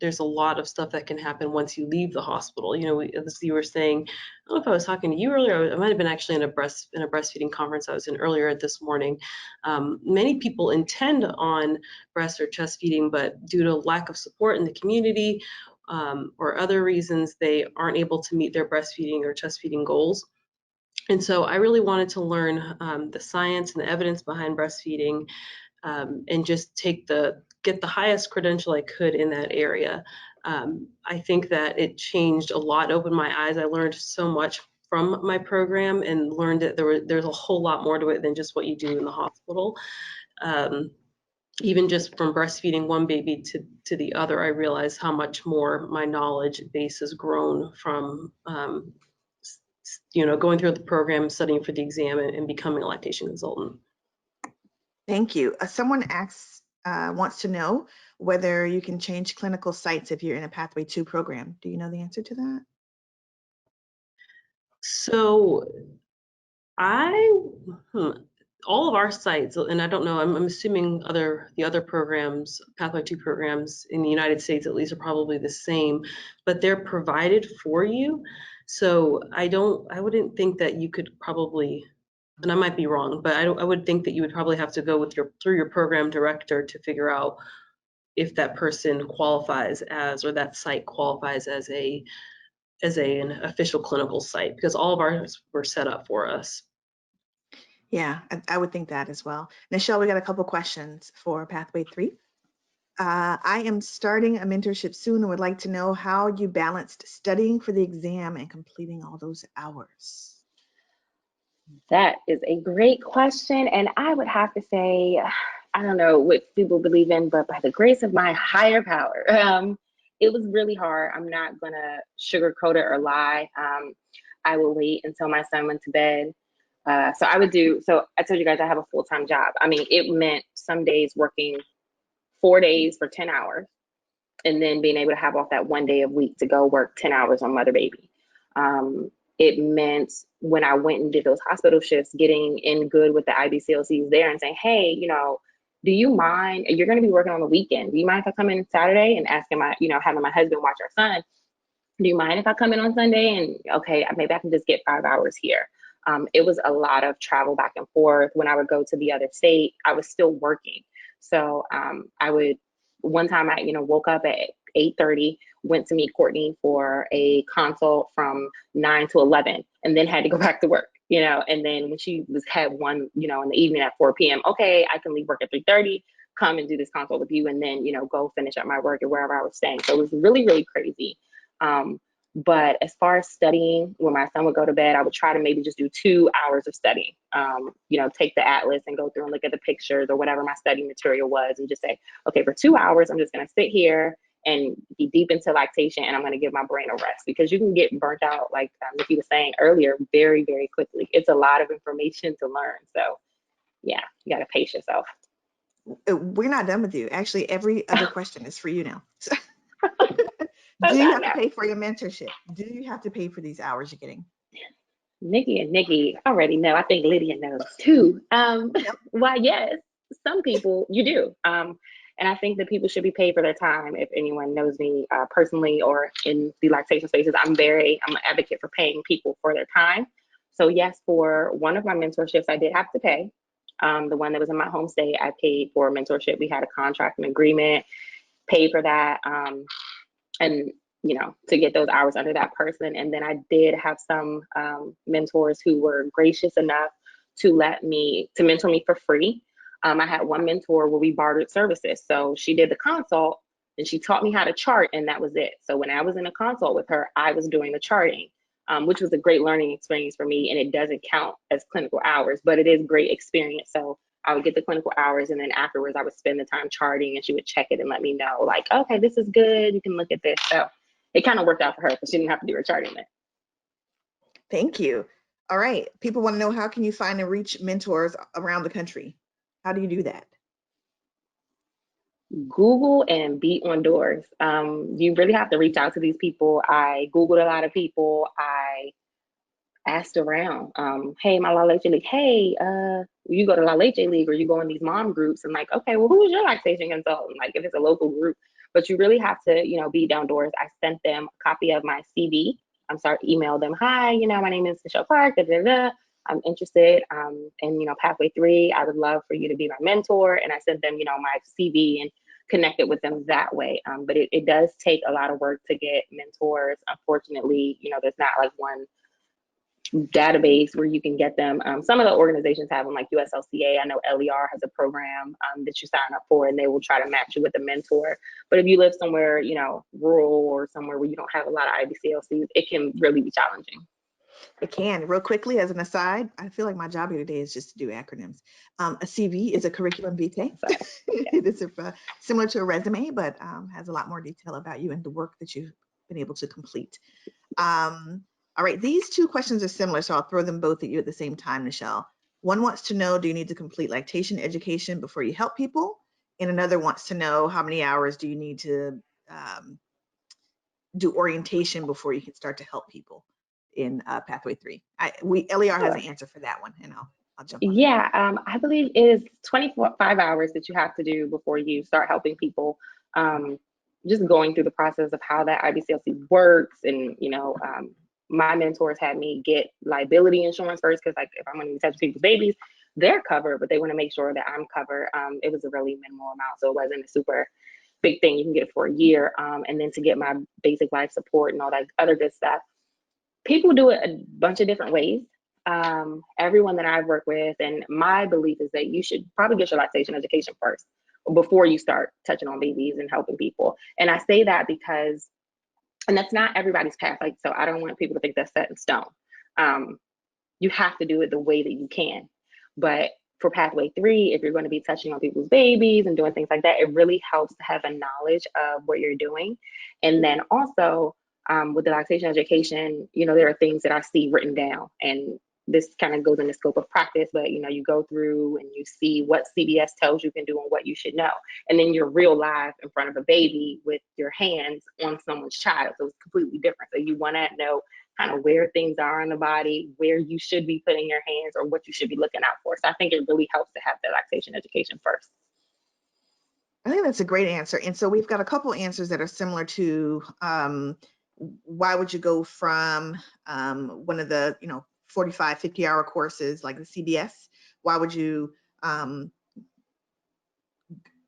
There's a lot of stuff that can happen once you leave the hospital. You know, as you were saying, I don't know if I was talking to you earlier, I might have been actually in a breastfeeding conference I was in earlier this morning. Many people intend on breast or chest feeding, but due to lack of support in the community or other reasons, they aren't able to meet their breastfeeding or chest feeding goals. And so I really wanted to learn the science and the evidence behind breastfeeding, and just take the get the highest credential I could in that area. I think that it changed a lot, opened my eyes. I learned so much from my program and learned that there's a whole lot more to it than just what you do in the hospital. Even just from breastfeeding one baby to the other, I realized how much more my knowledge base has grown from, going through the program, studying for the exam, and becoming a lactation consultant. Thank you. Someone wants to know whether you can change clinical sites if you're in a Pathway 2 program. Do you know the answer to that? So all of our sites, and I don't know, I'm assuming the other programs, Pathway 2 programs in the United States at least, are probably the same, but they're provided for you. So I wouldn't think that you could probably, and I might be wrong, but I would think that you would probably have to go through your program director to figure out if that person qualifies as, or that site qualifies as an official clinical site, because all of ours were set up for us. Yeah, I would think that as well. Nichelle, we got a couple questions for Pathway 3. I am starting a mentorship soon and would like to know how you balanced studying for the exam and completing all those hours. That is a great question. And I would have to say, I don't know what people believe in, but by the grace of my higher power, it was really hard. I'm not going to sugarcoat it or lie. I will wait until my son went to bed. So I told you guys I have a full-time job. I mean, it meant some days working 4 days for 10 hours and then being able to have off that 1 day a week to go work 10 hours on mother baby. It meant when I went and did those hospital shifts, getting in good with the IBCLCs there and saying, hey, do you mind, you're going to be working on the weekend. Do you mind if I come in Saturday and asking having my husband watch our son? Do you mind if I come in on Sunday and okay, maybe I can just get 5 hours here. It was a lot of travel back and forth. When I would go to the other state, I was still working. So one time I woke up at 8:30, went to meet Courtney for a consult from 9 to 11, and then had to go back to work, and then when she had one, in the evening at 4 p.m., okay, I can leave work at 3:30, come and do this consult with you, and then, go finish up my work at wherever I was staying. So it was really, really crazy. But as far as studying, when my son would go to bed, I would try to maybe just do 2 hours of studying, take the atlas and go through and look at the pictures or whatever my study material was and just say, okay, for 2 hours, I'm just going to sit here and be deep into lactation and I'm going to give my brain a rest, because you can get burnt out, like Nikki was saying earlier, very, very quickly. It's a lot of information to learn. So yeah, you got to pace yourself. We're not done with you. Actually, every other question is for you now. Do you have to pay for your mentorship? Do you have to pay for these hours you're getting? Nikki and Nikki already know. I think Lydia knows too. Why, yes, some people you do. And I think that people should be paid for their time. If anyone knows me personally or in the lactation spaces, I'm an advocate for paying people for their time. So yes, for one of my mentorships, I did have to pay. The one that was in my home state, I paid for mentorship. We had a contract and agreement, paid for that. And to get those hours under that person. And then I did have some mentors who were gracious enough to mentor me for free. I had one mentor where we bartered services. So she did the consult and she taught me how to chart, and that was it. So when I was in a consult with her, I was doing the charting, which was a great learning experience for me. And it doesn't count as clinical hours, but it is great experience. So I would get the clinical hours, and then afterwards I would spend the time charting, and she would check it and let me know, like, okay, this is good, you can look at this. So it kind of worked out for her because she didn't have to do her charting then. Thank you. All right. People want to know, how can you find and reach mentors around the country? How do you do that? Google and beat on doors. You really have to reach out to these people. I Googled a lot of people. I asked around, hey, my La Leche League, hey, you go to La Leche League or you go in these mom groups, and like, okay, well, who's your lactation consultant? Like, if it's a local group, but you really have to, beat down doors. I sent them a copy of my CV. Emailed them, hi, my name is Nichelle Clark, I'm interested in, Pathway 3. I would love for you to be my mentor. And I sent them, my CV and connected with them that way. But it does take a lot of work to get mentors. Unfortunately, there's not like one database where you can get them. Some of the organizations have them, like USLCA. I know LER has a program that you sign up for, and they will try to match you with a mentor. But if you live somewhere, you know, rural or somewhere where you don't have a lot of IBCLCs, it can really be challenging. It can. Real quickly, as an aside, I feel like my job here today is just to do acronyms. A CV is a curriculum vitae. It is similar to a resume, but has a lot more detail about you and the work that you've been able to complete. All right, these two questions are similar, so I'll throw them both at you at the same time, Nichelle. One wants to know, do you need to complete lactation education before you help people? And another wants to know, how many hours do you need to do orientation before you can start to help people in Pathway 3? LER has an answer for that one, and I'll jump on that. Yeah, I believe it is 25 hours that you have to do before you start helping people. Just going through the process of how that IBCLC works, and you know, my mentors had me get liability insurance first, because like if I'm going to be touching people's babies, they're covered, but they want to make sure that I'm covered. It was a really minimal amount, so it wasn't a super big thing. You can get it for a year, and then to get my basic life support and all that other good stuff. People do it a bunch of different ways. Everyone that I've worked with, and my belief is that you should probably get your lactation education first before you start touching on babies and helping people. And I say that because, and that's not everybody's path. Like, so I don't want people to think that's set in stone. You have to do it the way that you can. But for Pathway 3, if you're going to be touching on people's babies and doing things like that, it really helps to have a knowledge of what you're doing. And then also with the lactation education, you know, there are things that I see written down, and this kind of goes in the scope of practice, but you know, you go through and you see what CBS tells you can do and what you should know. And then you're real live in front of a baby with your hands on someone's child. So it's completely different. So you want to know kind of where things are in the body, where you should be putting your hands, or what you should be looking out for. So I think it really helps to have the lactation education first. I think that's a great answer. And so we've got a couple answers that are similar to why would you go from one of the, you know, 45, 50-hour courses like the CBS? Why would you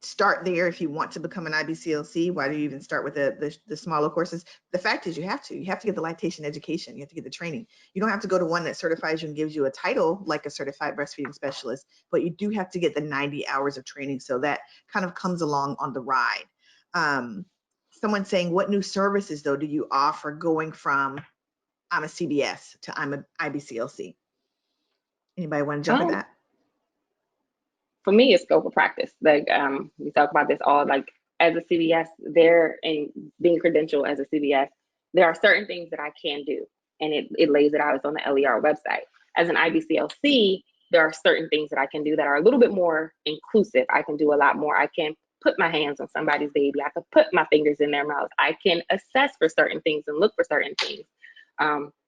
start there if you want to become an IBCLC? Why do you even start with the smaller courses? The fact is you have to get the lactation education. You have to get the training. You don't have to go to one that certifies you and gives you a title like a certified breastfeeding specialist, but you do have to get the 90 hours of training. So that kind of comes along on the ride. Someone saying, what new services though do you offer going from I'm a CBS to I'm an IBCLC? Anybody want to jump at that? For me, it's scope of practice. Like we talk about this all, like as a CBS there, and being credentialed as a CBS, there are certain things that I can do, and it lays it out. It's on the LER website. As an IBCLC, there are certain things that I can do that are a little bit more inclusive. I can do a lot more. I can put my hands on somebody's baby. I can put my fingers in their mouth. I can assess for certain things and look for certain things.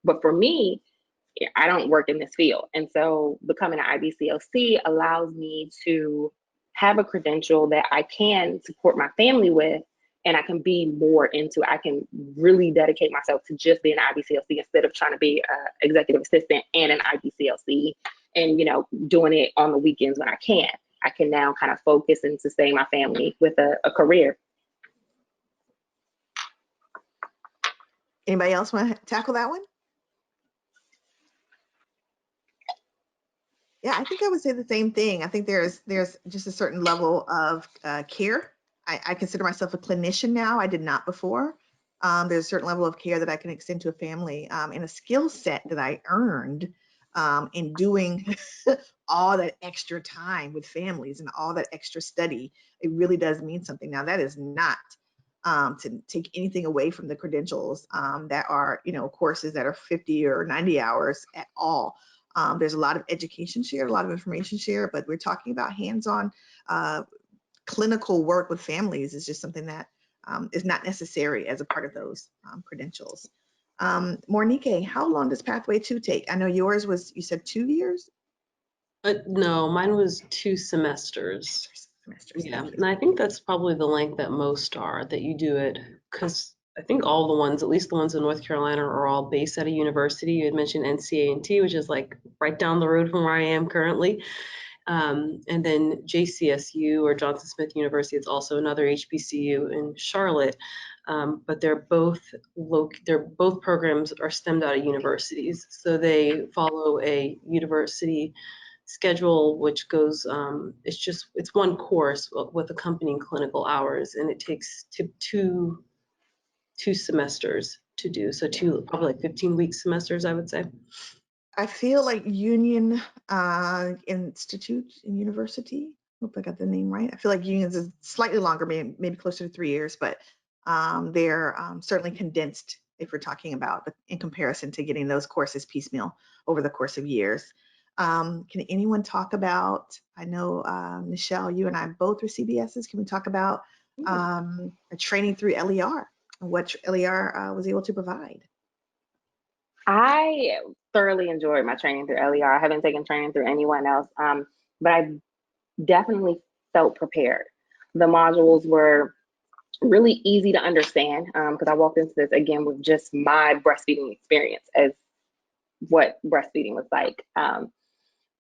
But for me, I don't work in this field. And so becoming an IBCLC allows me to have a credential that I can support my family with, and I can be more into, I can really dedicate myself to just being an IBCLC instead of trying to be an executive assistant and an IBCLC and, you know, doing it on the weekends when I can. I can now kind of focus and sustain my family with a career. Anybody else want to tackle that one? Yeah, I think I would say the same thing. I think there's just a certain level of care. I consider myself a clinician now. I did not before. There's a certain level of care that I can extend to a family, and a skill set that I earned in doing all that extra time with families and all that extra study. It really does mean something. Now, that is not to take anything away from the credentials that are, you know, courses that are 50 or 90 hours at all. There's a lot of education shared, a lot of information shared, but we're talking about hands-on clinical work with families is just something that is not necessary as a part of those credentials. Morenike, how long does Pathway 2 take? I know yours was, you said 2 years? No, mine was 2 semesters. Yeah, and I think that's probably the length that most are, that you do it, because I think all the ones, at least the ones in North Carolina, are all based at a university. You had mentioned NCA&T, which is like right down the road from where I am currently. And then JCSU, or Johnson Smith University, it's also another HBCU in Charlotte. But they're both programs are stemmed out of universities. So they follow a university schedule, which goes, it's one course with accompanying clinical hours, and it takes two semesters to do. So probably like 15-week semesters, I would say. I feel like Union Institute in University. Hope I got the name right. I feel like Union's is slightly longer, maybe closer to 3 years, but they're certainly condensed if we're talking about in comparison to getting those courses piecemeal over the course of years. Can anyone talk about, I know Nichelle, you and I both were CBSs. Can we talk about a training through LER and what LER was able to provide? I thoroughly enjoyed my training through LER. I haven't taken training through anyone else, but I definitely felt prepared. The modules were really easy to understand because I walked into this again with just my breastfeeding experience as what breastfeeding was like.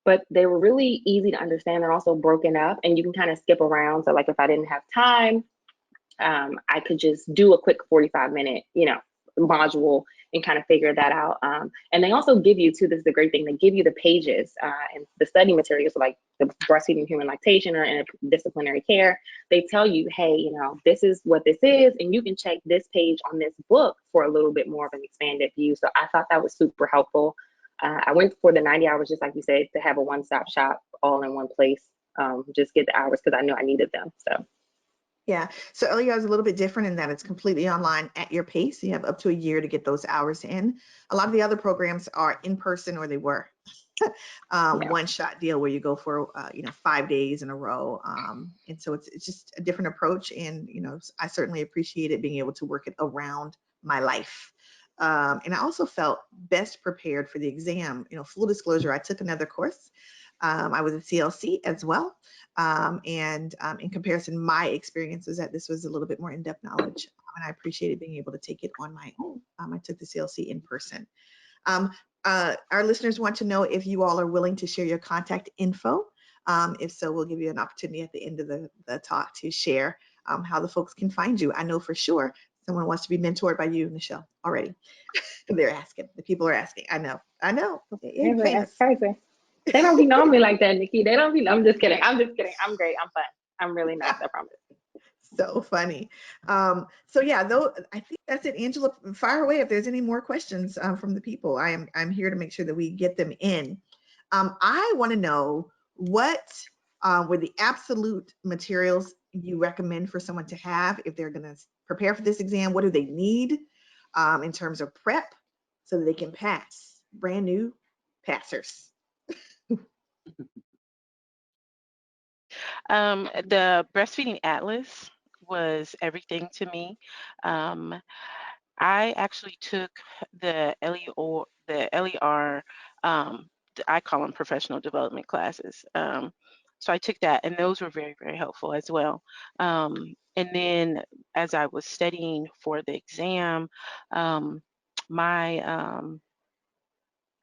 But they were really easy to understand. They're also broken up and you can kind of skip around. So like if I didn't have time, I could just do a quick 45-minute, module and kind of figure that out. And they also give you, too, this is the great thing, they give you the pages and the study materials, like the breastfeeding human lactation or interdisciplinary care. They tell you, hey, this is what this is, and you can check this page on this book for a little bit more of an expanded view. So I thought that was super helpful. I went for the 90 hours, just like you said, to have a one-stop shop all in one place, just get the hours because I knew I needed them. So. Yeah, so LER is a little bit different in that it's completely online at your pace. You have up to a year to get those hours in. A lot of the other programs are in person, or they were one-shot deal where you go for 5 days in a row. And so it's just a different approach. And I certainly appreciated being able to work it around my life. And I also felt best prepared for the exam. Full disclosure, I took another course. I was a CLC as well. And in comparison, my experience was that this was a little bit more in-depth knowledge, and I appreciated being able to take it on my own. I took the CLC in person. Our listeners want to know if you all are willing to share your contact info. If so, we'll give you an opportunity at the end of the talk to share how the folks can find you. I know for sure someone wants to be mentored by you, Nichelle, already. They're asking. The people are asking. I know. That's crazy. They don't be knowing me like that, Nikki. They don't be. I'm just kidding. I'm great. I'm fun. I'm really nice. I promise. So funny. So yeah, though I think that's it. Angela, fire away if there's any more questions from the people. I'm here to make sure that we get them in. I want to know what were the absolute materials you recommend for someone to have if they're going to prepare for this exam. What do they need in terms of prep so that they can pass? Brand new passers. The breastfeeding atlas was everything to me. I actually took the LER, I call them professional development classes. So I took that, and those were very, very helpful as well. And then as I was studying for the exam, the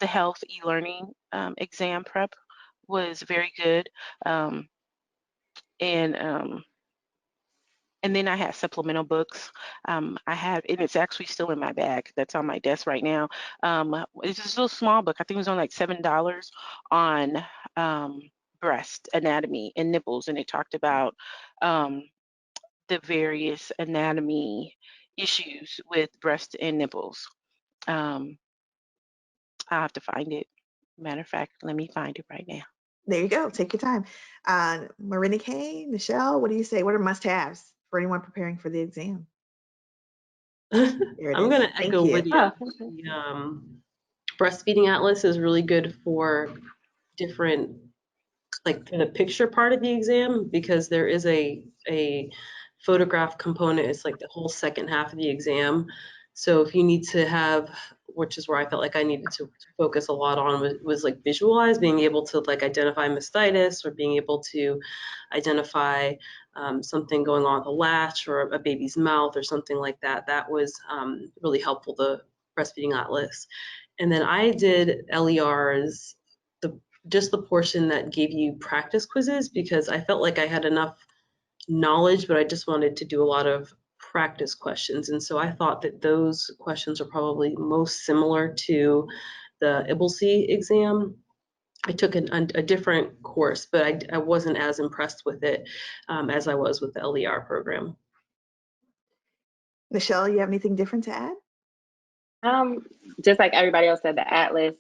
health e-learning exam prep was very good. And then I had supplemental books. And it's actually still in my bag. That's on my desk right now. It's just a little small book. I think it was only like $7 on breast anatomy and nipples. And it talked about the various anatomy issues with breast and nipples. I'll have to find it. Matter of fact, let me find it right now. There you go. Take your time. Marina Kay, Nichelle, what do you say? What are must-haves for anyone preparing for the exam? I'm going to echo Lydia. The breastfeeding atlas is really good for different, like for the picture part of the exam, because there is a photograph component. It's like the whole second half of the exam. So if you need to have, which is where I felt like I needed to focus a lot on, was like visualize, being able to like identify mastitis or being able to identify something going on with a latch or a baby's mouth or something like that. That was really helpful, the breastfeeding atlas. And then I did LERs, just the portion that gave you practice quizzes, because I felt like I had enough knowledge, but I just wanted to do a lot of practice questions. And so I thought that those questions are probably most similar to the IBCLC exam. I took a different course, but I wasn't as impressed with it as I was with the LER program. Nichelle, you have anything different to add? Just like everybody else said, the atlas,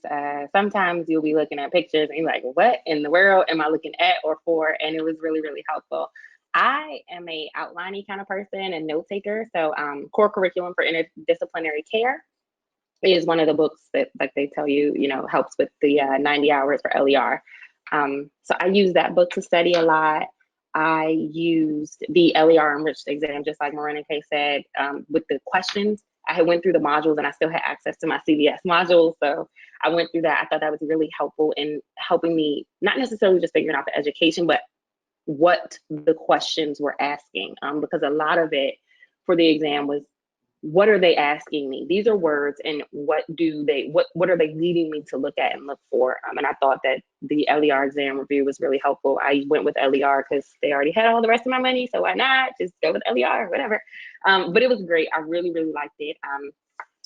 sometimes you'll be looking at pictures and you're like, what in the world am I looking at or for? And it was really, really helpful. I am a outliney kind of person and note taker. So Core Curriculum for Interdisciplinary Care is one of the books that, like they tell you, helps with the 90 hours for LER. So I use that book to study a lot. I used the LER enriched exam, just like Marina Kay said, with the questions. I had went through the modules and I still had access to my CVS modules. So I went through that. I thought that was really helpful in helping me, not necessarily just figuring out the education, but what the questions were asking. Because a lot of it for the exam was, what are they asking me? These are words, and what are they leading me to look at and look for? And I thought that the LER exam review was really helpful. I went with LER because they already had all the rest of my money, so why not just go with LER, whatever. But it was great. I really, really liked it.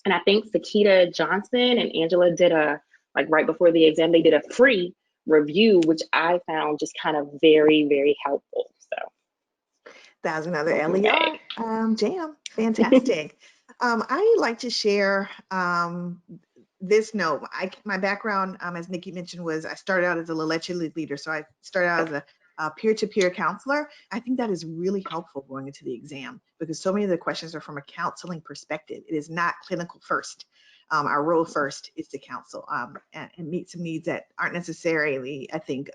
And I think Sakita Johnson and Angela did right before the exam, they did a free review, which I found just kind of very, very helpful. So That was another LER jam. Fantastic. I like to share this note. My background, as Nikki mentioned, was I started out as a Lactation leader. So I started out as a peer-to-peer counselor. I think that is really helpful going into the exam because so many of the questions are from a counseling perspective. It is not clinical first. Our role first is to counsel and meet some needs that aren't necessarily, I think,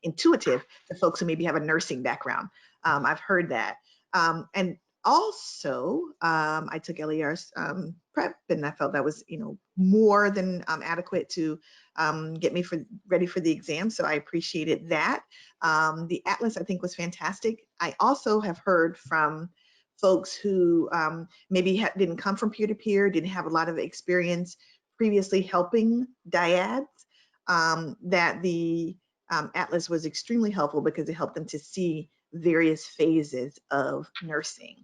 intuitive to folks who maybe have a nursing background. I've heard that. And also, I took LER's prep, and I felt that was, more than adequate to get me ready for the exam. So I appreciated that. The Atlas, I think, was fantastic. I also have heard from folks who maybe didn't come from peer-to-peer, didn't have a lot of experience previously helping dyads, that the Atlas was extremely helpful because it helped them to see various phases of nursing.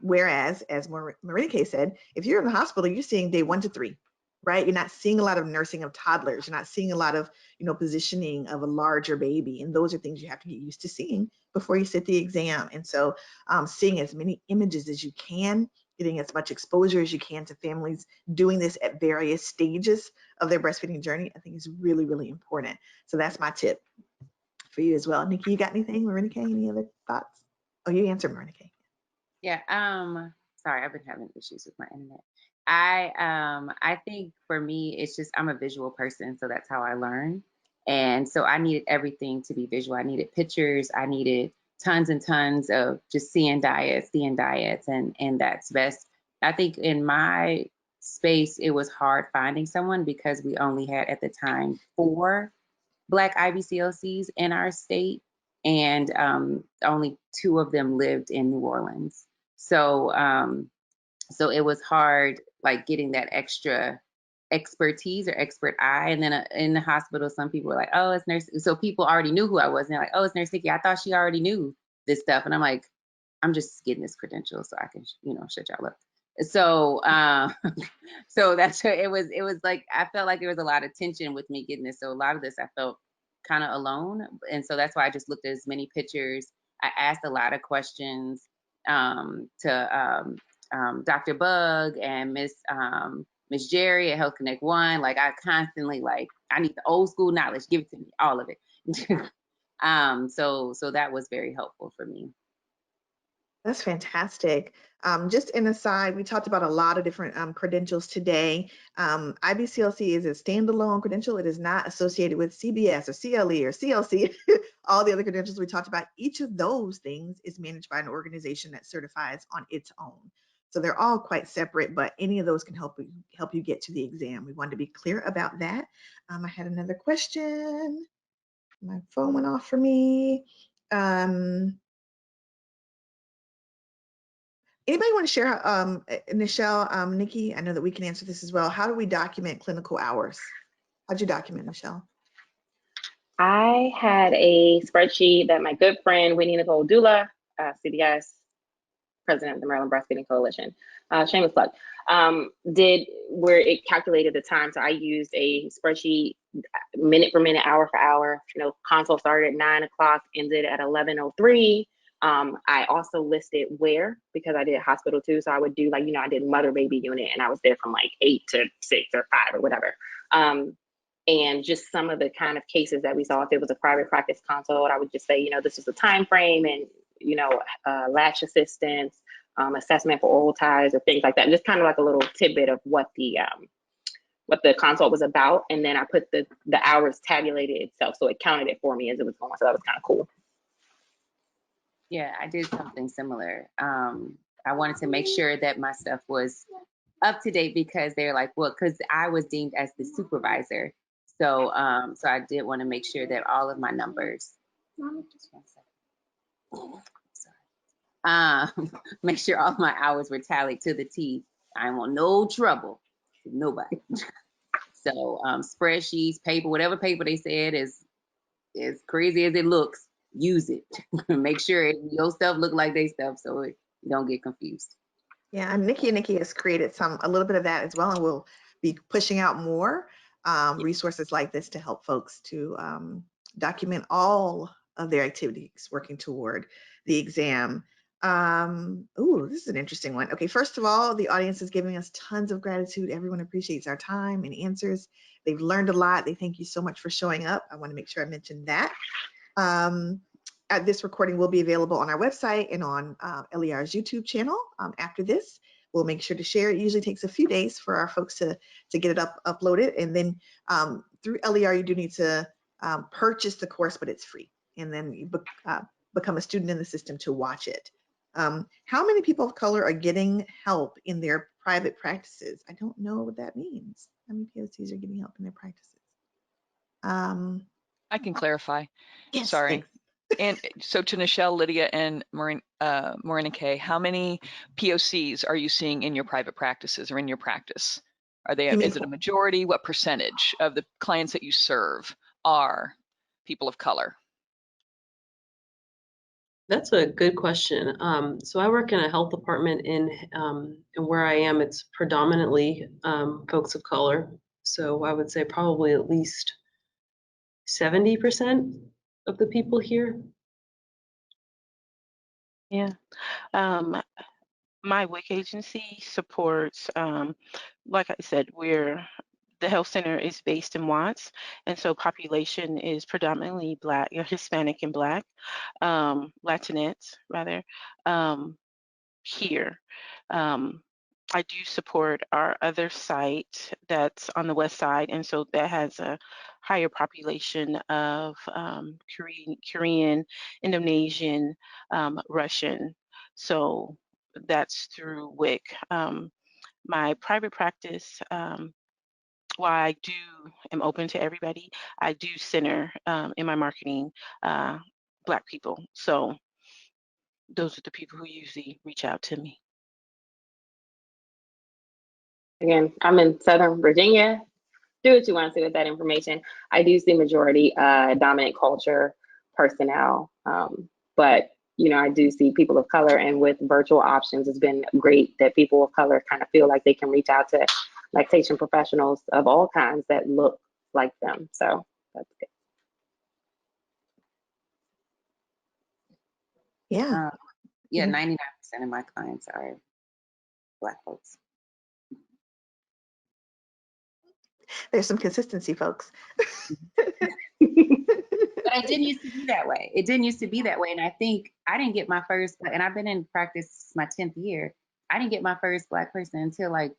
Whereas, as Marina Kay said, if you're in the hospital, you're seeing day 1 to 3, right? You're not seeing a lot of nursing of toddlers. You're not seeing a lot of, positioning of a larger baby. And those are things you have to get used to seeing before you sit the exam. And so seeing as many images as you can, getting as much exposure as you can to families doing this at various stages of their breastfeeding journey, I think is really, really important. So that's my tip for you as well. Nikki, you got anything? Marina Kay, any other thoughts? Oh, you answered, Marina Kay. Yeah. Sorry, I've been having issues with my internet. I think for me, it's just I'm a visual person, so that's how I learn. And so I needed everything to be visual. I needed pictures. I needed tons and tons of just seeing diets, and that's best. I think in my space, it was hard finding someone because we only had at the time 4 Black IBCLCs in our state, and only 2 of them lived in New Orleans. So so it was hard, like getting that extra expertise or expert eye. And then in the hospital, some people were like, "Oh, it's nurse." So people already knew who I was, and they're like, "Oh, it's Nurse Nikki. I thought she already knew this stuff." And I'm like, "I'm just getting this credential so I can, shut y'all up." So so that's it was like I felt like there was a lot of tension with me getting this. So a lot of this I felt kind of alone, and so that's why I just looked at as many pictures. I asked a lot of questions to Dr. Bug and Miss Jerry at Health Connect One. Like I constantly I need the old school knowledge, give it to me, all of it. So that was very helpful for me. That's fantastic. Just an aside, we talked about a lot of different credentials today. IBCLC is a standalone credential. It is not associated with CBS or CLE or CLC, all the other credentials we talked about. Each of those things is managed by an organization that certifies on its own. So they're all quite separate, but any of those can help you get to the exam. We wanted to be clear about that. I had another question. My phone went off for me. Anybody want to share, Nichelle, Nikki, I know that we can answer this as well. How do we document clinical hours? How'd you document, Nichelle? I had a spreadsheet that my good friend Whitney Nicole Dula, CBS president of the Maryland Breastfeeding Coalition, shameless plug, did, where it calculated the time. So I used a spreadsheet, minute for minute, hour for hour. You know, consult started at 9 o'clock, ended at 11:03. I also listed where, because I did hospital too. So I would do, like, you know, I did mother baby unit, and I was there from like 8 to 6 or 5 or whatever. And just some of the kind of cases that we saw. If it was a private practice consult, I would just say, you know, this is the time frame, and, you know, latch assistance, assessment for oral ties, or things like that. Just kind of like a little tidbit of what the consult was about. And then I put the hours tabulated itself, so it counted it for me as it was going. So that was kind of cool. Yeah, I did something similar. I wanted to make sure that my stuff was up to date, because they're like, well, because I was deemed as the supervisor. So so I did want to make sure that all of my numbers, just 1 second. Make sure all my hours were tallied to the T. I don't want no trouble with nobody. So spreadsheets, paper, whatever paper they said is as crazy as it looks, use it. Make sure your stuff look like they stuff, so you don't get confused. Yeah, and Nikki has created a little bit of that as well, and we'll be pushing out more resources like this to help folks to document all of their activities working toward the exam. Ooh, this is an interesting one. Okay, first of all, the audience is giving us tons of gratitude. Everyone appreciates our time and answers. They've learned a lot. They thank you so much for showing up. I want to make sure I mention that. This recording will be available on our website and on LER's YouTube channel after this. We'll make sure to share. It usually takes a few days for our folks to get it uploaded. And then through LER, you do need to purchase the course, but it's free. And then you become a student in the system to watch it. How many people of color are getting help in their private practices? I don't know what that means. How many POCs are getting help in their practices? I can clarify. Yes, Sorry. thanks. And so to Nichelle, Lydia, and Marina Kay, how many POCs are you seeing in your private practices or in your practice? Are they? Is it a majority? What percentage of the clients that you serve are people of color? That's a good question. So I work in a health department, and where I am, it's predominantly folks of color. So I would say probably at least 70% of the people here. Yeah. My WIC agency supports, like I said, the health center is based in Watts, and so population is predominantly Black, Hispanic and Black, Latinx rather, here. I do support our other site that's on the west side, and so that has a higher population of Korean, Indonesian, Russian. So that's through WIC. My private practice, while I am open to everybody, I do center in my marketing Black people. So those are the people who usually reach out to me. Again, I'm in Southern Virginia. Do what you want to do with that information. I do see majority dominant culture personnel, but you know, I do see people of color, and with virtual options, it's been great that people of color kind of feel like they can reach out to lactation professionals of all kinds that look like them. So that's good. Yeah. Yeah, 99% of my clients are Black folks. There's some consistency, folks. But it didn't used to be that way. It didn't used to be that way. And I think I didn't get my first, and I've been in practice my 10th year. I didn't get my first Black person until, like,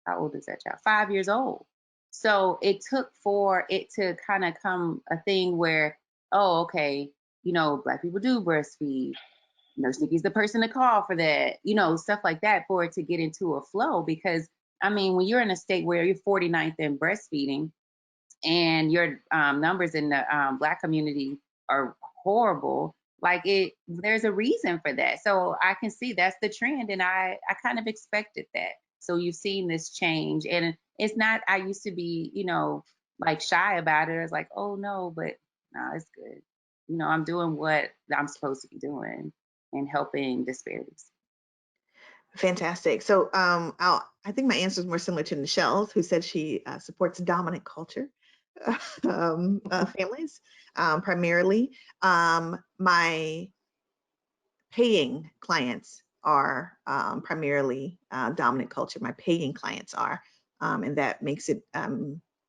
how old is that child? 5 years old. So it took for it to kind of come a thing where, oh, okay, you know, Black people do breastfeed. Nurse Nikki's the person to call for that, you know, stuff like that, for it to get into a flow. Because, I mean, when you're in a state where you're 49th in breastfeeding, and your numbers in the Black community are horrible, like, there's a reason for that. So I can see that's the trend, and I kind of expected that. So you've seen this change, and it's not, I used to be, you know, like, shy about it. It's like, oh no, but no, it's good. You know, I'm doing what I'm supposed to be doing and helping disparities. Fantastic. So I think my answer is more similar to Nichelle's, who said she supports dominant culture families primarily. My paying clients are primarily dominant culture. My paying clients are, and that makes it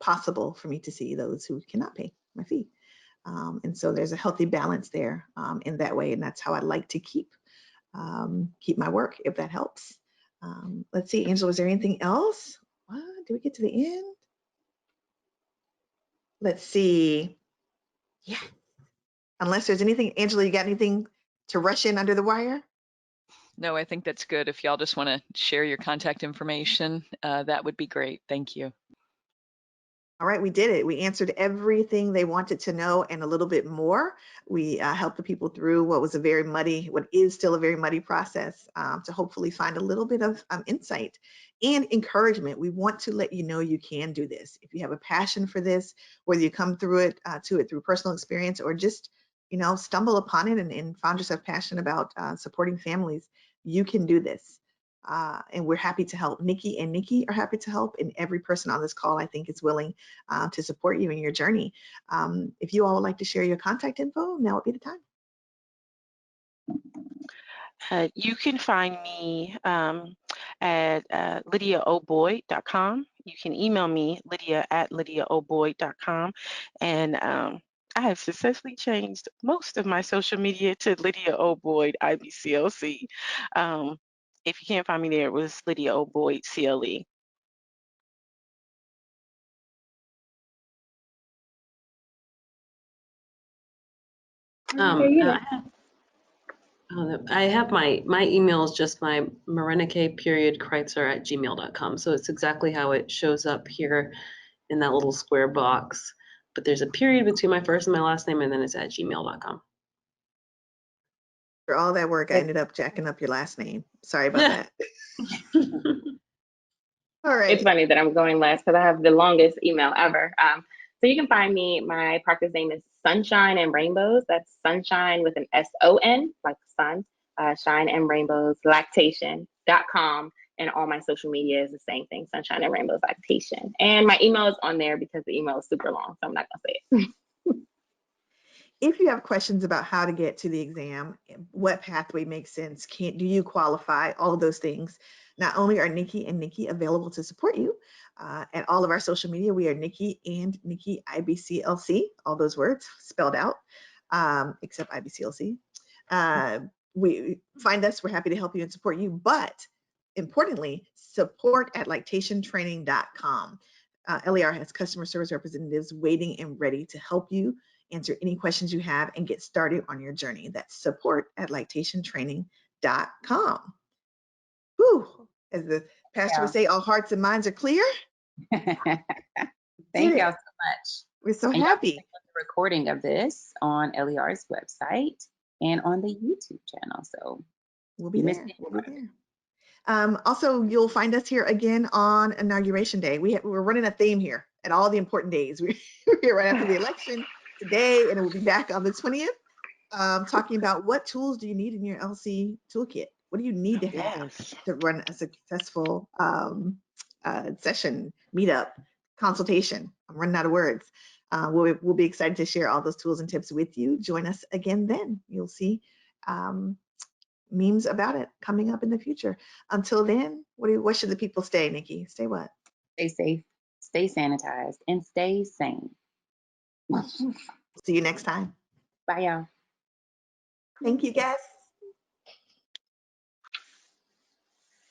possible for me to see those who cannot pay my fee. And so there's a healthy balance there in that way, and that's how I like to keep my work, if that helps. Let's see, Angela, was there anything else? What, did we get to the end? Let's see. Yeah. Unless there's anything, Angela, you got anything to rush in under the wire? No, I think that's good. If y'all just want to share your contact information, that would be great. Thank you. All right, we did it. We answered everything they wanted to know and a little bit more. We helped the people through what is still a very muddy process to hopefully find a little bit of insight and encouragement. We want to let you know you can do this. If you have a passion for this, whether you come through it through personal experience or just, stumble upon it and found yourself passionate about supporting families, you can do this. And we're happy to help. Nikki and Nikki are happy to help, and every person on this call, I think, is willing to support you in your journey. If you all would like to share your contact info, now would be the time. You can find me at lydiaoboyd.com. You can email me, lydia@lydiaoboyd.com. And I have successfully changed most of my social media to Lydia Boyd IBCLC. If you can't find me there, it was Lydia Boyd CLE. I have my email is just my Morenike Kritzer @gmail.com. So it's exactly how it shows up here in that little square box. But there's a period between my first and my last name, and then it's @gmail.com. For all that work, I ended up jacking up your last name. Sorry about that. All right. It's funny that I'm going last because I have the longest email ever. So you can find me, my practice name is Sunshine and Rainbows. That's sunshine with an SON, like sun, shine and rainbows, lactation.com. And all my social media is the same thing, Sunshine and Rainbows Lactation. And my email is on there because the email is super long, so I'm not gonna say it. If you have questions about how to get to the exam, what pathway makes sense, do you qualify, all of those things, not only are Nikki and Nikki available to support you at all of our social media, we are Nikki and Nikki IBCLC, all those words spelled out, except IBCLC. We find us, we're happy to help you and support you, but importantly, support at lactationtraining.com. LER has customer service representatives waiting and ready to help you answer any questions you have and get started on your journey. That's support at lactationtraining.com. Whew, as the pastor would say, all hearts and minds are clear. Thank y'all so much. We're so happy. The recording of this on LER's website and on the YouTube channel. So we'll be there. We'll be there. Also, you'll find us here again on Inauguration Day. We're running a theme here at all the important days. We're here right after the election today, and we'll be back on the 20th talking about what tools do you need in your LC toolkit? What do you need to have to run a successful session, meetup, consultation? I'm running out of words. We'll be excited to share all those tools and tips with you. Join us again then. You'll see memes about it coming up in the future. Until then, what should the people stay, Nikki? Stay what? Stay safe, stay sanitized, and stay sane. See you next time. Bye, y'all. Thank you, guests.